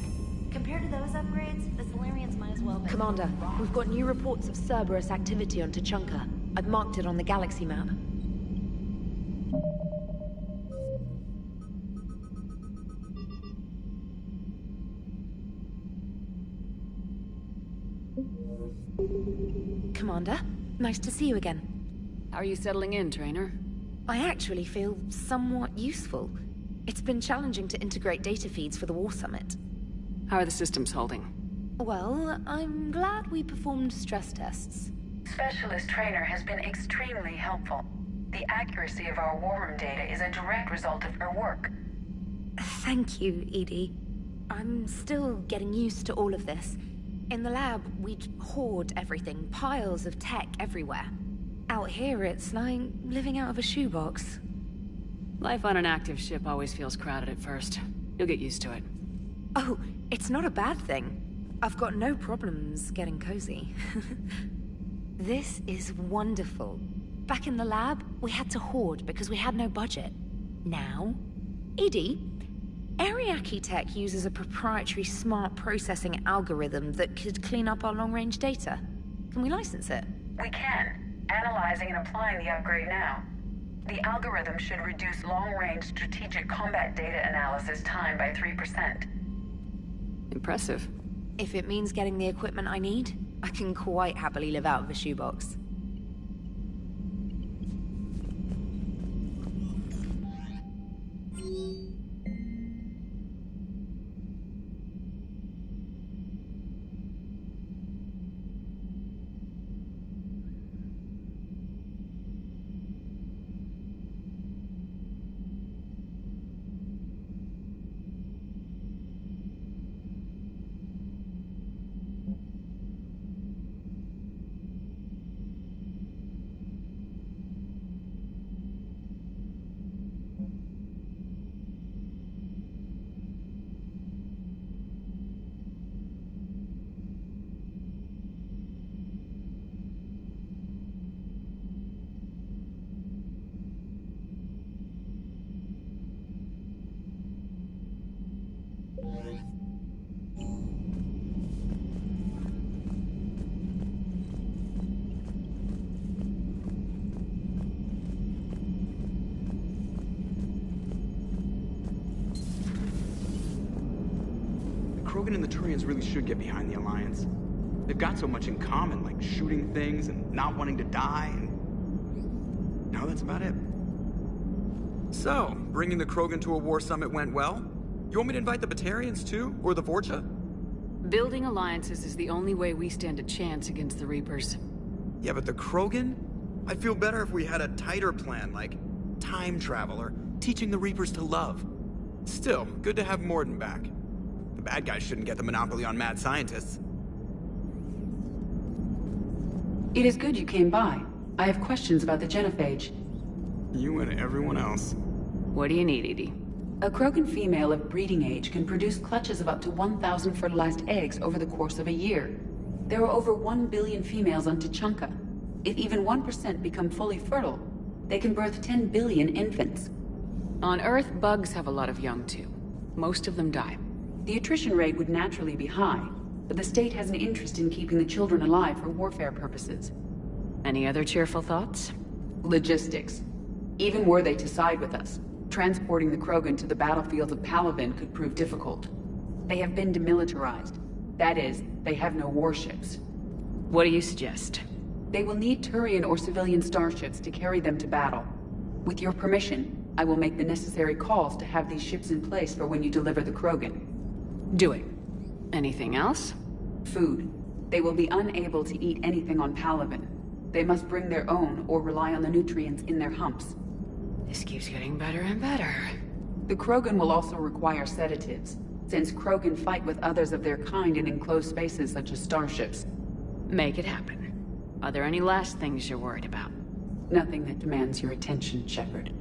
Speaker 20: Compared to those upgrades, the Solarians might as well be...
Speaker 1: Commander, we've got new reports of Cerberus activity on Tuchanka. I've marked it on the galaxy map. Commander, nice to see you again.
Speaker 2: How are you settling in, Trainer?
Speaker 1: I actually feel somewhat useful. It's been challenging to integrate data feeds for the War Summit.
Speaker 2: How are the systems holding?
Speaker 1: Well, I'm glad we performed stress tests.
Speaker 21: Specialist Trainer has been extremely helpful. The accuracy of our war room data is a direct result of her work.
Speaker 1: Thank you, Edie. I'm still getting used to all of this. In the lab, we'd hoard everything, piles of tech everywhere. Out here, it's like living out of a shoebox.
Speaker 2: Life on an active ship always feels crowded at first. You'll get used to it.
Speaker 1: Oh, it's not a bad thing. I've got no problems getting cozy. This is wonderful. Back in the lab, we had to hoard because we had no budget. Now, Edie, Ariake Tech uses a proprietary smart processing algorithm that could clean up our long-range data. Can we license it?
Speaker 21: We can. Analyzing and applying the upgrade now. The algorithm should reduce long-range strategic combat data analysis time by 3%.
Speaker 2: Impressive.
Speaker 1: If it means getting the equipment I need, I can quite happily live out of a shoebox.
Speaker 22: Krogan and the Turians really should get behind the Alliance. They've got so much in common, like shooting things and not wanting to die, and... no, that's about it.
Speaker 23: So, bringing the Krogan to a war summit went well? You want me to invite the Batarians too? Or the Vorcha?
Speaker 2: Building alliances is the only way we stand a chance against the Reapers.
Speaker 23: Yeah, but the Krogan? I'd feel better if we had a tighter plan, like time travel or teaching the Reapers to love. Still, good to have Morden back. The bad guys shouldn't get the monopoly on mad scientists.
Speaker 2: It is good you came by. I have questions about the genophage.
Speaker 23: You and everyone else.
Speaker 2: What do you need, Edie? A Krogan female of breeding age can produce clutches of up to 1,000 fertilized eggs over the course of a year. There are over 1 billion females on Tuchanka. If even 1% become fully fertile, they can birth 10 billion infants. On Earth, bugs have a lot of young too. Most of them die. The attrition rate would naturally be high, but the state has an interest in keeping the children alive for warfare purposes. Any other cheerful thoughts? Logistics. Even were they to side with us, transporting the Krogan to the battlefields of Palaven could prove difficult. They have been demilitarized. That is, they have no warships. What do you suggest? They will need Turian or civilian starships to carry them to battle. With your permission, I will make the necessary calls to have these ships in place for when you deliver the Krogan. Do it. Anything else? Food. They will be unable to eat anything on Palaven. They must bring their own or rely on the nutrients in their humps. This keeps getting better and better. The Krogan will also require sedatives, since Krogan fight with others of their kind in enclosed spaces such as starships. Make it happen. Are there any last things you're worried about? Nothing that demands your attention, Shepard.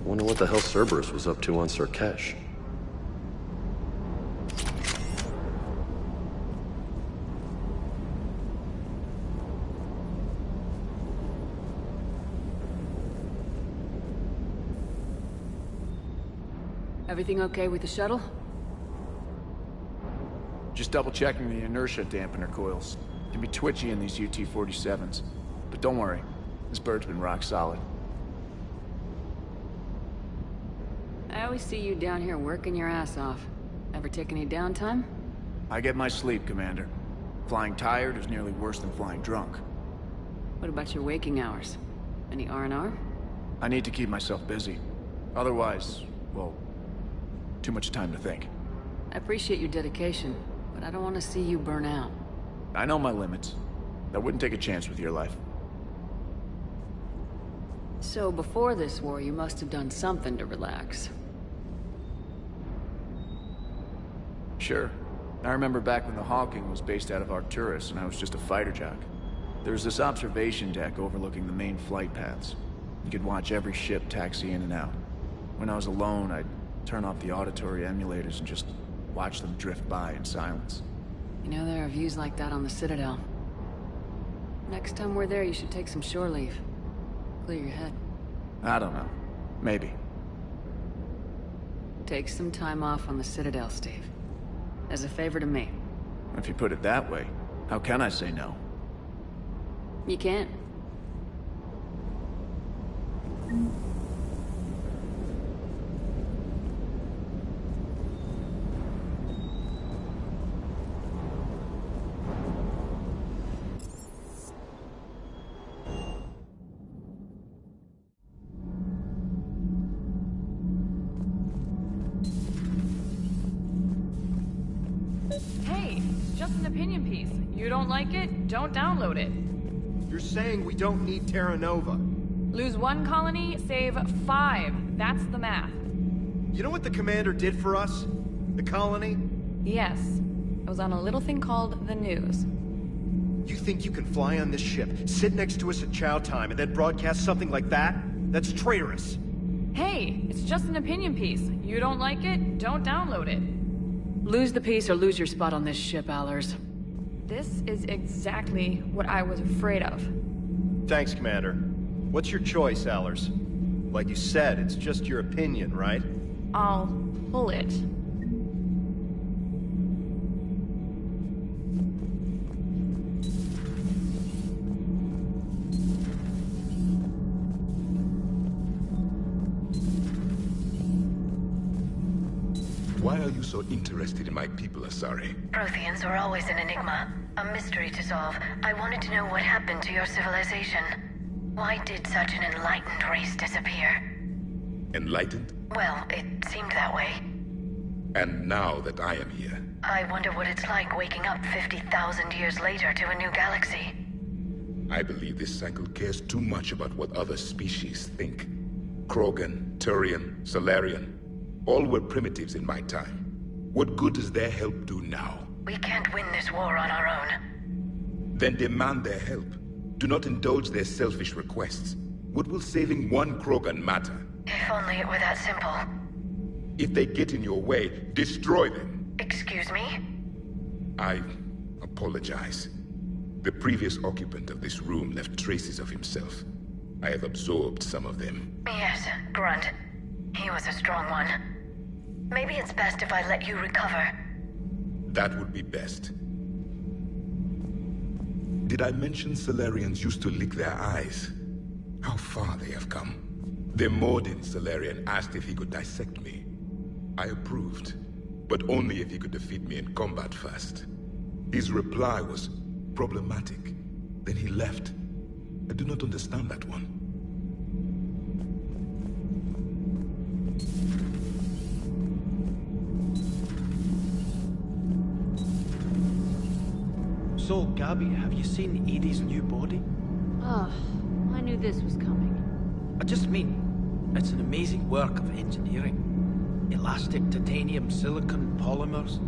Speaker 3: Wonder what the hell Cerberus was up to on Surkesh.
Speaker 2: Everything okay with the shuttle?
Speaker 8: Just double-checking the inertia dampener coils. Can be twitchy in these UT-47s. But don't worry, this bird's been rock solid.
Speaker 2: I always see you down here working your ass off. Ever take any downtime?
Speaker 8: I get my sleep, Commander. Flying tired is nearly worse than flying drunk.
Speaker 2: What about your waking hours? Any R&R?
Speaker 8: I need to keep myself busy. Otherwise, well, too much time to think.
Speaker 2: I appreciate your dedication, but I don't want to see you burn out.
Speaker 8: I know my limits. I wouldn't take a chance with your life.
Speaker 2: So before this war, you must have done something to relax.
Speaker 8: Sure. I remember back when the Hawking was based out of Arcturus and I was just a fighter jock. There was this observation deck overlooking the main flight paths. You could watch every ship taxi in and out. When I was alone, I'd turn off the auditory emulators and just watch them drift by in silence.
Speaker 2: You know, there are views like that on the Citadel. Next time we're there, you should take some shore leave. Clear your head.
Speaker 8: I don't know. Maybe.
Speaker 2: Take some time off on the Citadel, Steve. As a favor to me.
Speaker 8: If you put it that way, how can I say no?
Speaker 2: You can't.
Speaker 13: Opinion piece. You don't like it? Don't download it.
Speaker 9: You're saying we don't need Terra Nova.
Speaker 13: Lose 1 colony, save 5. That's the math.
Speaker 9: You know what the commander did for us? The colony?
Speaker 13: Yes. It was on a little thing called the news.
Speaker 9: You think you can fly on this ship, sit next to us at chow time, and then broadcast something like that? That's traitorous.
Speaker 13: Hey, it's just an opinion piece. You don't like it? Don't download it.
Speaker 2: Lose the piece or lose your spot on this ship, Allers.
Speaker 13: This is exactly what I was afraid of.
Speaker 9: Thanks, Commander. What's your choice, Allers? Like you said, it's just your opinion, right?
Speaker 13: I'll pull it.
Speaker 4: Why are you so interested in my people, Asari?
Speaker 21: Protheans were always an enigma, a mystery to solve. I wanted to know what happened to your civilization. Why did such an enlightened race disappear?
Speaker 4: Enlightened?
Speaker 21: Well, it seemed that way.
Speaker 4: And now that I am here...
Speaker 21: I wonder what it's like waking up 50,000 years later to a new galaxy.
Speaker 4: I believe this cycle cares too much about what other species think. Krogan, Turian, Solarian... all were primitives in my time. What good does their help do now?
Speaker 21: We can't win this war on our own.
Speaker 4: Then demand their help. Do not indulge their selfish requests. What will saving one Krogan matter?
Speaker 21: If only it were that simple.
Speaker 4: If they get in your way, destroy them.
Speaker 21: Excuse me?
Speaker 4: I apologize. The previous occupant of this room left traces of himself. I have absorbed some of them.
Speaker 21: Yes, Grunt. He was a strong one. Maybe it's best if I let you recover.
Speaker 4: That would be best. Did I mention Solarians used to lick their eyes? How far they have come. The Mordin Solarian asked if he could dissect me. I approved, but only if he could defeat me in combat first. His reply was,
Speaker 10: problematic. Then he left. I do not understand that one.
Speaker 12: So, Gabby, have you seen Edie's new body?
Speaker 16: Oh, I knew this was coming.
Speaker 12: I just mean, it's an amazing work of engineering. Elastic titanium silicon polymers,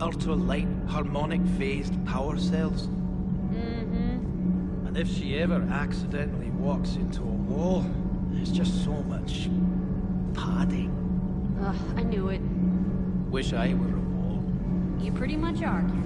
Speaker 12: ultra-light harmonic phased power cells.
Speaker 16: Mm-hmm.
Speaker 12: And if she ever accidentally walks into a wall, there's just so much padding.
Speaker 16: Ugh, I knew it.
Speaker 12: Wish I were a wall.
Speaker 16: You pretty much are, Kenneth.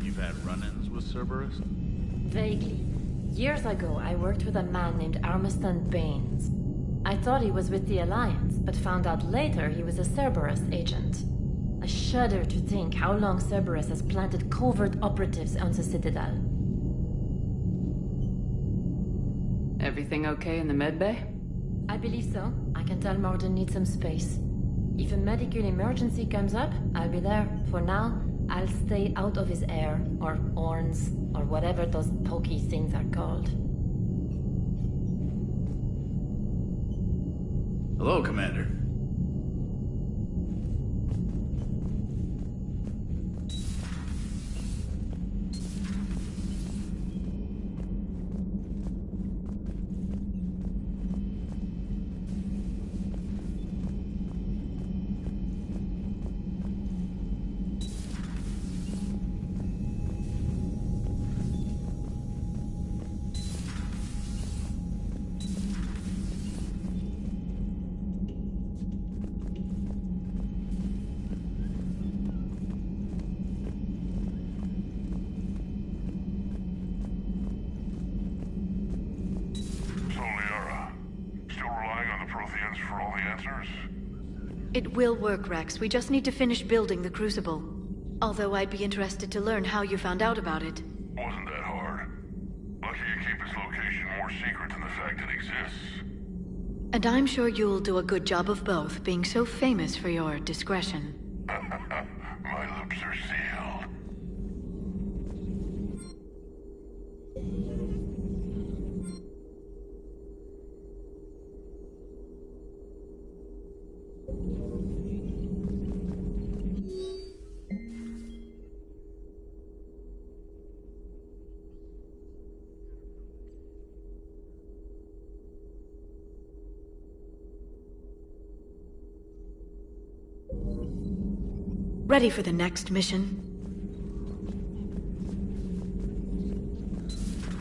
Speaker 24: You've had run-ins with Cerberus?
Speaker 16: Vaguely. Years ago, I worked with a man named Armiston Baines. I thought he was with the Alliance, but found out later he was a Cerberus agent. I shudder to think how long Cerberus has planted covert operatives on the Citadel.
Speaker 2: Everything okay in the medbay?
Speaker 16: I believe so. I can tell Morden needs some space. If a medical emergency comes up, I'll be there. For now, I'll stay out of his air, or horns, or whatever those pokey things are called.
Speaker 24: Hello, Commander.
Speaker 6: It will work, Rex. We just need to finish building the Crucible. Although I'd be interested to learn how you found out about it.
Speaker 4: Wasn't that hard. Lucky you keep its location more secret than the fact it exists.
Speaker 6: And I'm sure you'll do a good job of both, being so famous for your discretion.
Speaker 4: My lips are sealed.
Speaker 6: Ready for the next mission?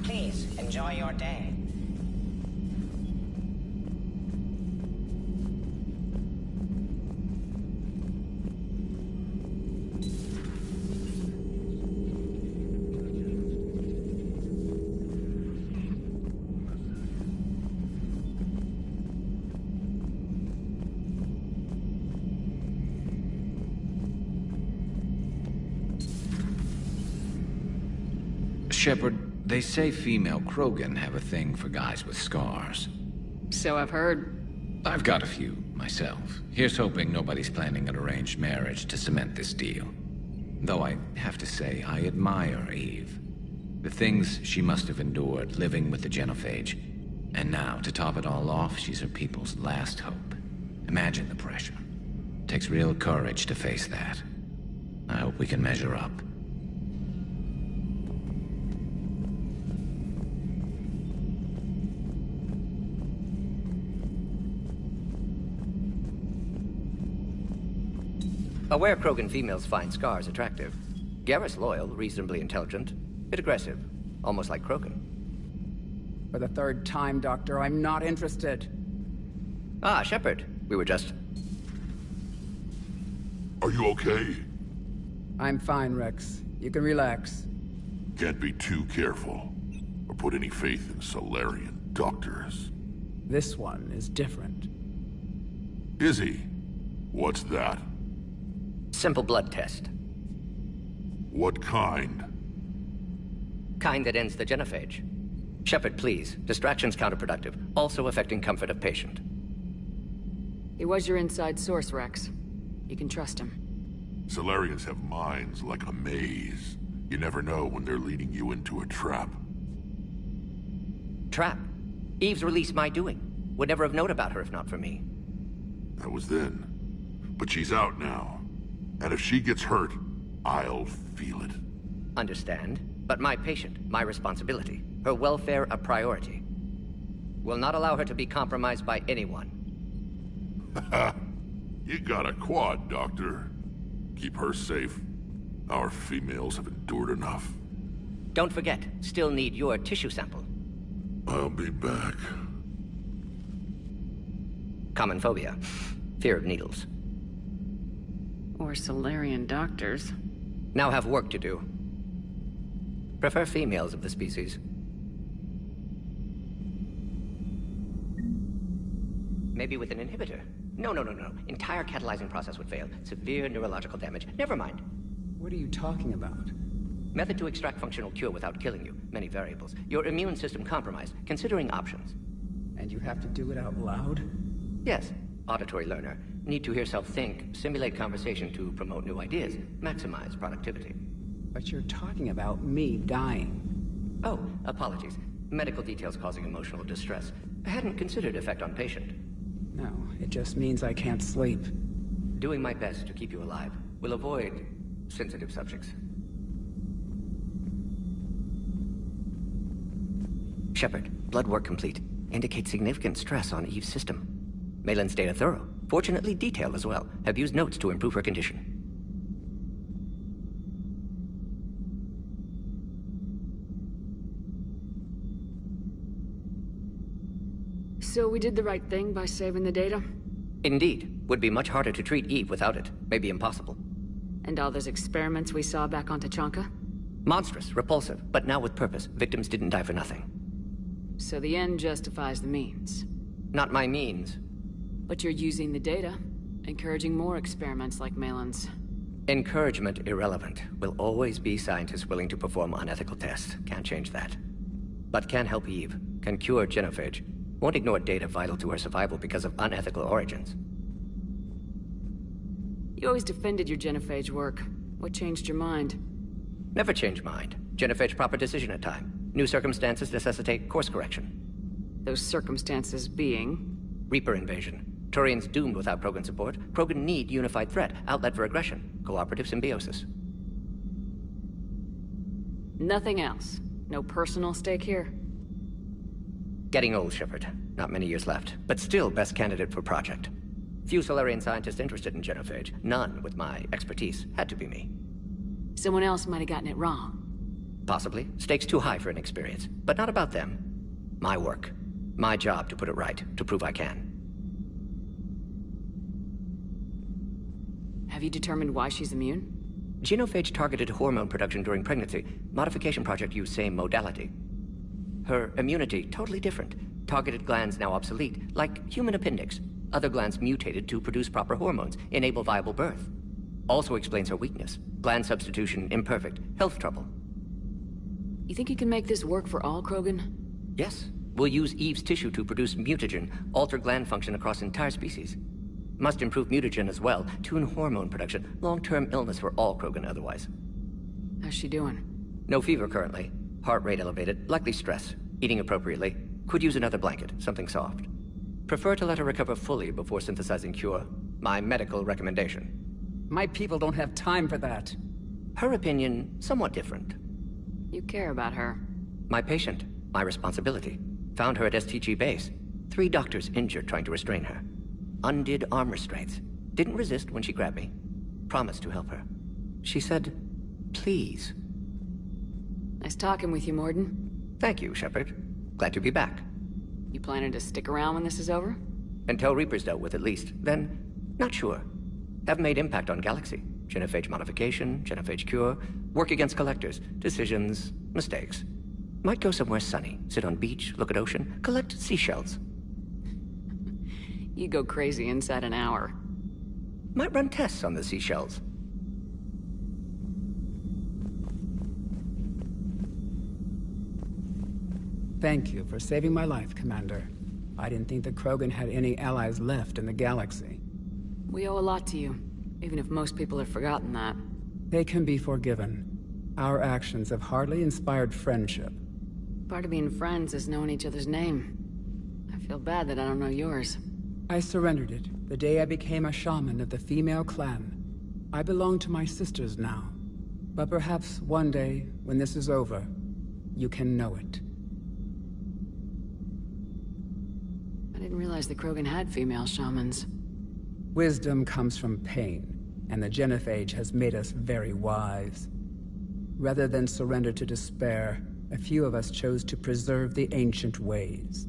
Speaker 25: Please, enjoy your day.
Speaker 7: Shepard, they say female Krogan have a thing for guys with scars.
Speaker 2: So I've heard.
Speaker 7: I've got a few, myself. Here's hoping nobody's planning an arranged marriage to cement this deal. Though I have to say, I admire Eve. The things she must have endured living with the Genophage. And now, to top it all off, she's her people's last hope. Imagine the pressure. Takes real courage to face that. I hope we can measure up.
Speaker 5: Aware Krogan females find scars attractive. Garrus loyal, reasonably intelligent, bit aggressive, almost like Krogan.
Speaker 11: For the third time, Doctor, I'm not interested.
Speaker 5: Ah, Shepard. We were just...
Speaker 4: Are you okay?
Speaker 11: I'm fine, Rex. You can relax.
Speaker 4: Can't be too careful, or put any faith in Solarian doctors.
Speaker 11: This one is different.
Speaker 4: Is he? What's that?
Speaker 5: Simple blood test.
Speaker 4: What kind?
Speaker 5: Kind that ends the genophage. Shepard, please. Distraction's counterproductive, also affecting comfort of patient.
Speaker 14: He was your inside source, Rex. You can trust him.
Speaker 4: Solarians have minds like a maze. You never know when they're leading you into a trap.
Speaker 5: Trap? Eve's release my doing. Would never have known about her if not for me.
Speaker 4: That was then. But she's out now. And if she gets hurt, I'll feel it.
Speaker 5: Understand. But my patient, my responsibility. Her welfare a priority. Will not allow her to be compromised by anyone.
Speaker 4: You got a quad, Doctor. Keep her safe. Our females have endured enough.
Speaker 5: Don't forget, still need your tissue sample.
Speaker 4: I'll be back.
Speaker 5: Common phobia. Fear of needles.
Speaker 14: Or Solarian doctors.
Speaker 5: Now have work to do. Prefer females of the species. Maybe with an inhibitor. No. Entire catalyzing process would fail. Severe neurological damage. Never mind.
Speaker 11: What are you talking about?
Speaker 5: Method to extract functional cure without killing you. Many variables. Your immune system compromised. Considering options.
Speaker 11: And you have to do it out loud?
Speaker 5: Yes. Auditory learner. Need to hear self think. Simulate conversation to promote new ideas. Maximize productivity.
Speaker 11: But you're talking about me dying.
Speaker 5: Oh, apologies. Medical details causing emotional distress. I hadn't considered effect on patient.
Speaker 11: No, it just means I can't sleep.
Speaker 5: Doing my best to keep you alive. Will avoid sensitive subjects. Shepard, blood work complete. Indicates significant stress on Eve's system. Malin's data thorough. Fortunately detailed as well. Have used notes to improve her condition.
Speaker 14: So we did the right thing by saving the data?
Speaker 5: Indeed. Would be much harder to treat Eve without it. Maybe impossible.
Speaker 14: And all those experiments we saw back on Tachanka?
Speaker 5: Monstrous, repulsive, but now with purpose. Victims didn't die for nothing.
Speaker 14: So the end justifies the means.
Speaker 5: Not my means.
Speaker 14: But you're using the data, encouraging more experiments like Malin's.
Speaker 5: Encouragement irrelevant. Will always be scientists willing to perform unethical tests. Can't change that. But can help Eve. Can cure genophage. Won't ignore data vital to her survival because of unethical origins.
Speaker 14: You always defended your genophage work. What changed your mind?
Speaker 5: Never change mind. Genophage proper decision at time. New circumstances necessitate course correction.
Speaker 14: Those circumstances being?
Speaker 5: Reaper invasion. Turians doomed without Krogan support. Krogan need unified threat. Outlet for aggression. Cooperative symbiosis.
Speaker 14: Nothing else? No personal stake here?
Speaker 5: Getting old, Shepard. Not many years left. But still best candidate for project. Few Solarian scientists interested in genophage. None with my expertise. Had to be me.
Speaker 14: Someone else might have gotten it wrong.
Speaker 5: Possibly. Stakes too high for inexperience. But not about them. My work. My job to put it right. To prove I can.
Speaker 14: Have you determined why she's immune?
Speaker 5: Genophage targeted hormone production during pregnancy. Modification project used same modality. Her immunity, totally different. Targeted glands now obsolete, like human appendix. Other glands mutated to produce proper hormones, enable viable birth. Also explains her weakness. Gland substitution imperfect. Health trouble.
Speaker 14: You think you can make this work for all Krogan?
Speaker 5: Yes. We'll use Eve's tissue to produce mutagen, alter gland function across entire species. Must improve mutagen as well, tune hormone production. Long-term illness for all Krogan otherwise.
Speaker 14: How's she doing?
Speaker 5: No fever currently. Heart rate elevated, likely stress. Eating appropriately. Could use another blanket, something soft. Prefer to let her recover fully before synthesizing cure. My medical recommendation.
Speaker 11: My people don't have time for that.
Speaker 5: Her opinion, somewhat different.
Speaker 14: You care about her.
Speaker 5: My patient, my responsibility. Found her at STG base. 3 doctors injured trying to restrain her. Undid arm restraints. Didn't resist when she grabbed me. Promised to help her. She said, please.
Speaker 14: Nice talking with you, Morden.
Speaker 5: Thank you, Shepard. Glad to be back.
Speaker 14: You planning to stick around when this is over?
Speaker 5: Until Reaper's dealt with, at least. Then, not sure. Have made impact on Galaxy. Genophage modification, genophage cure, work against collectors, decisions, mistakes. Might go somewhere sunny, sit on beach, look at ocean, collect seashells.
Speaker 14: You go crazy inside an hour.
Speaker 5: Might run tests on the seashells.
Speaker 11: Thank you for saving my life, Commander. I didn't think the Krogan had any allies left in the galaxy.
Speaker 14: We owe a lot to you, even if most people have forgotten that.
Speaker 11: They can be forgiven. Our actions have hardly inspired friendship.
Speaker 14: Part of being friends is knowing each other's name. I feel bad that I don't know yours.
Speaker 11: I surrendered it the day I became a shaman of the female clan. I belong to my sisters now. But perhaps one day, when this is over, you can know it.
Speaker 14: I didn't realize the Krogan had female shamans.
Speaker 11: Wisdom comes from pain, and the genophage has made us very wise. Rather than surrender to despair, a few of us chose to preserve the ancient ways.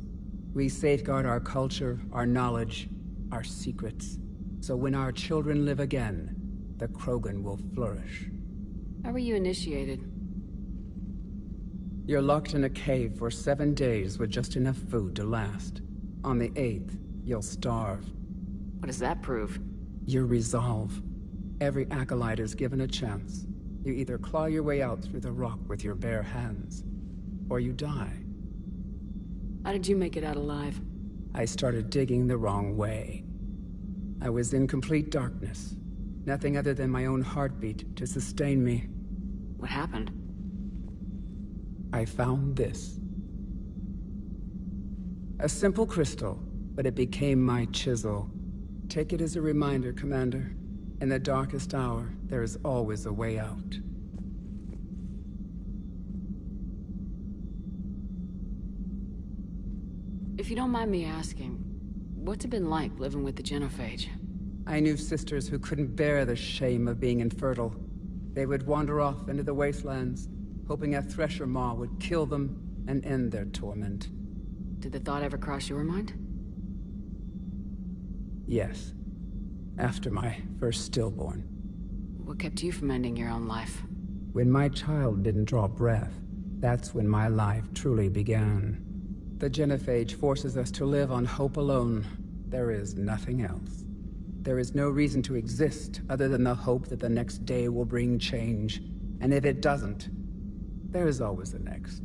Speaker 11: We safeguard our culture, our knowledge, our secrets. So when our children live again, the Krogan will flourish.
Speaker 14: How were you initiated?
Speaker 11: You're locked in a cave for 7 days with just enough food to last. On the 8th, you'll starve.
Speaker 14: What does that prove?
Speaker 11: Your resolve. Every acolyte is given a chance. You either claw your way out through the rock with your bare hands, or you die.
Speaker 14: How did you make it out alive?
Speaker 11: I started digging the wrong way. I was in complete darkness. Nothing other than my own heartbeat to sustain me.
Speaker 14: What happened?
Speaker 11: I found this. A simple crystal, but it became my chisel. Take it as a reminder, Commander. In the darkest hour, there is always a way out.
Speaker 14: If you don't mind me asking, what's it been like living with the genophage?
Speaker 11: I knew sisters who couldn't bear the shame of being infertile. They would wander off into the wastelands, hoping a thresher maw would kill them and end their torment.
Speaker 14: Did the thought ever cross your mind?
Speaker 11: Yes. After my first stillborn.
Speaker 14: What kept you from ending your own life?
Speaker 11: When my child didn't draw breath, that's when my life truly began. The genophage forces us to live on hope alone. There is nothing else. There is no reason to exist other than the hope that the next day will bring change. And if it doesn't, there is always the next.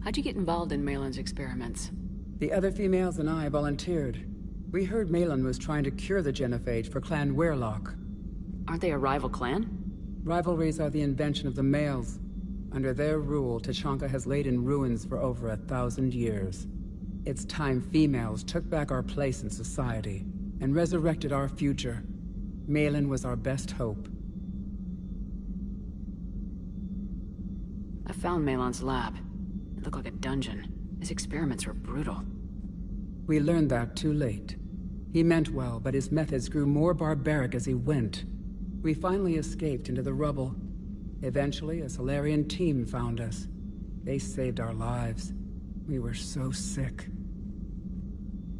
Speaker 14: How'd you get involved in Malin's experiments?
Speaker 11: The other females and I volunteered. We heard Malin was trying to cure the genophage for Clan Weirlock.
Speaker 14: Aren't they a rival clan?
Speaker 11: Rivalries are the invention of the males. Under their rule, Tachanka has laid in ruins for over 1,000 years. It's time females took back our place in society and resurrected our future. Malin was our best hope.
Speaker 14: I found Malin's lab. It looked like a dungeon. His experiments were brutal.
Speaker 11: We learned that too late. He meant well, but his methods grew more barbaric as he went. We finally escaped into the rubble. Eventually, a Solarian team found us. They saved our lives. We were so sick.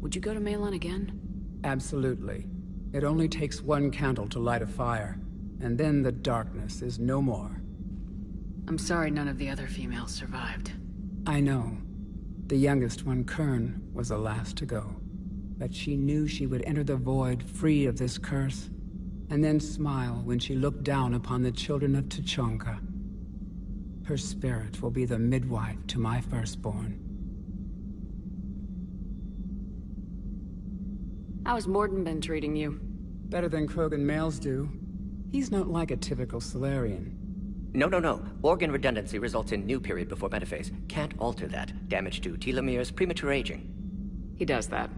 Speaker 14: Would you go to Malin again?
Speaker 11: Absolutely. It only takes one candle to light a fire, and then the darkness is no more.
Speaker 14: I'm sorry none of the other females survived.
Speaker 11: I know. The youngest one, Kern, was the last to go. But she knew she would enter the void free of this curse, and then smile when she looked down upon the children of Tachanka. Her spirit will be the midwife to my firstborn.
Speaker 14: How's Morden been treating you?
Speaker 11: Better than Krogan males do. He's not like a typical Solarian.
Speaker 5: No. Organ redundancy results in new period before metaphase. Can't alter that. Damage to telomeres, premature aging.
Speaker 14: He does that.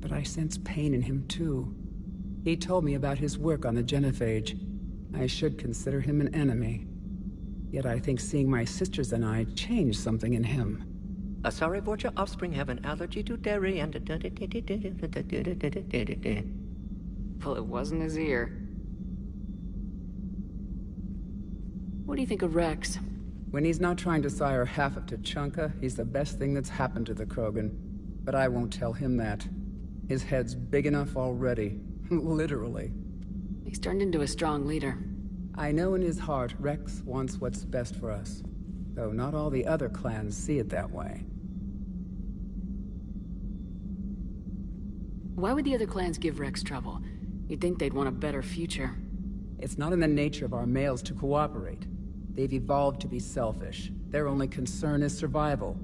Speaker 11: but I sense pain in him too. He told me about his work on the genophage. I should consider him an enemy. Yet I think seeing my sisters and I changed something in him.
Speaker 5: Sorry, Vorcha, your offspring have an allergy to dairy and...
Speaker 14: Well, it wasn't his ear. What do you think of Rex?
Speaker 11: When he's not trying to sire half of Tuchanka, he's the best thing that's happened to the Krogan. But I won't tell him that. His head's big enough already. Literally.
Speaker 14: He's turned into a strong leader.
Speaker 11: I know in his heart Rex wants what's best for us. Though not all the other clans see it that way.
Speaker 14: Why would the other clans give Rex trouble? You'd think they'd want a better future.
Speaker 11: It's not in the nature of our males to cooperate. They've evolved to be selfish. Their only concern is survival.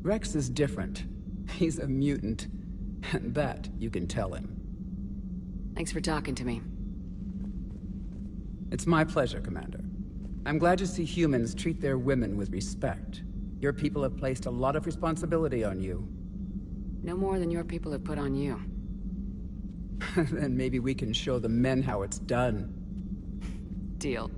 Speaker 11: Rex is different. He's a mutant. And that you can tell him.
Speaker 14: Thanks for talking to me.
Speaker 11: It's my pleasure, Commander. I'm glad to see humans treat their women with respect. Your people have placed a lot of responsibility on you.
Speaker 14: No more than your people have put on you.
Speaker 11: Then maybe we can show the men how it's done.
Speaker 14: Deal.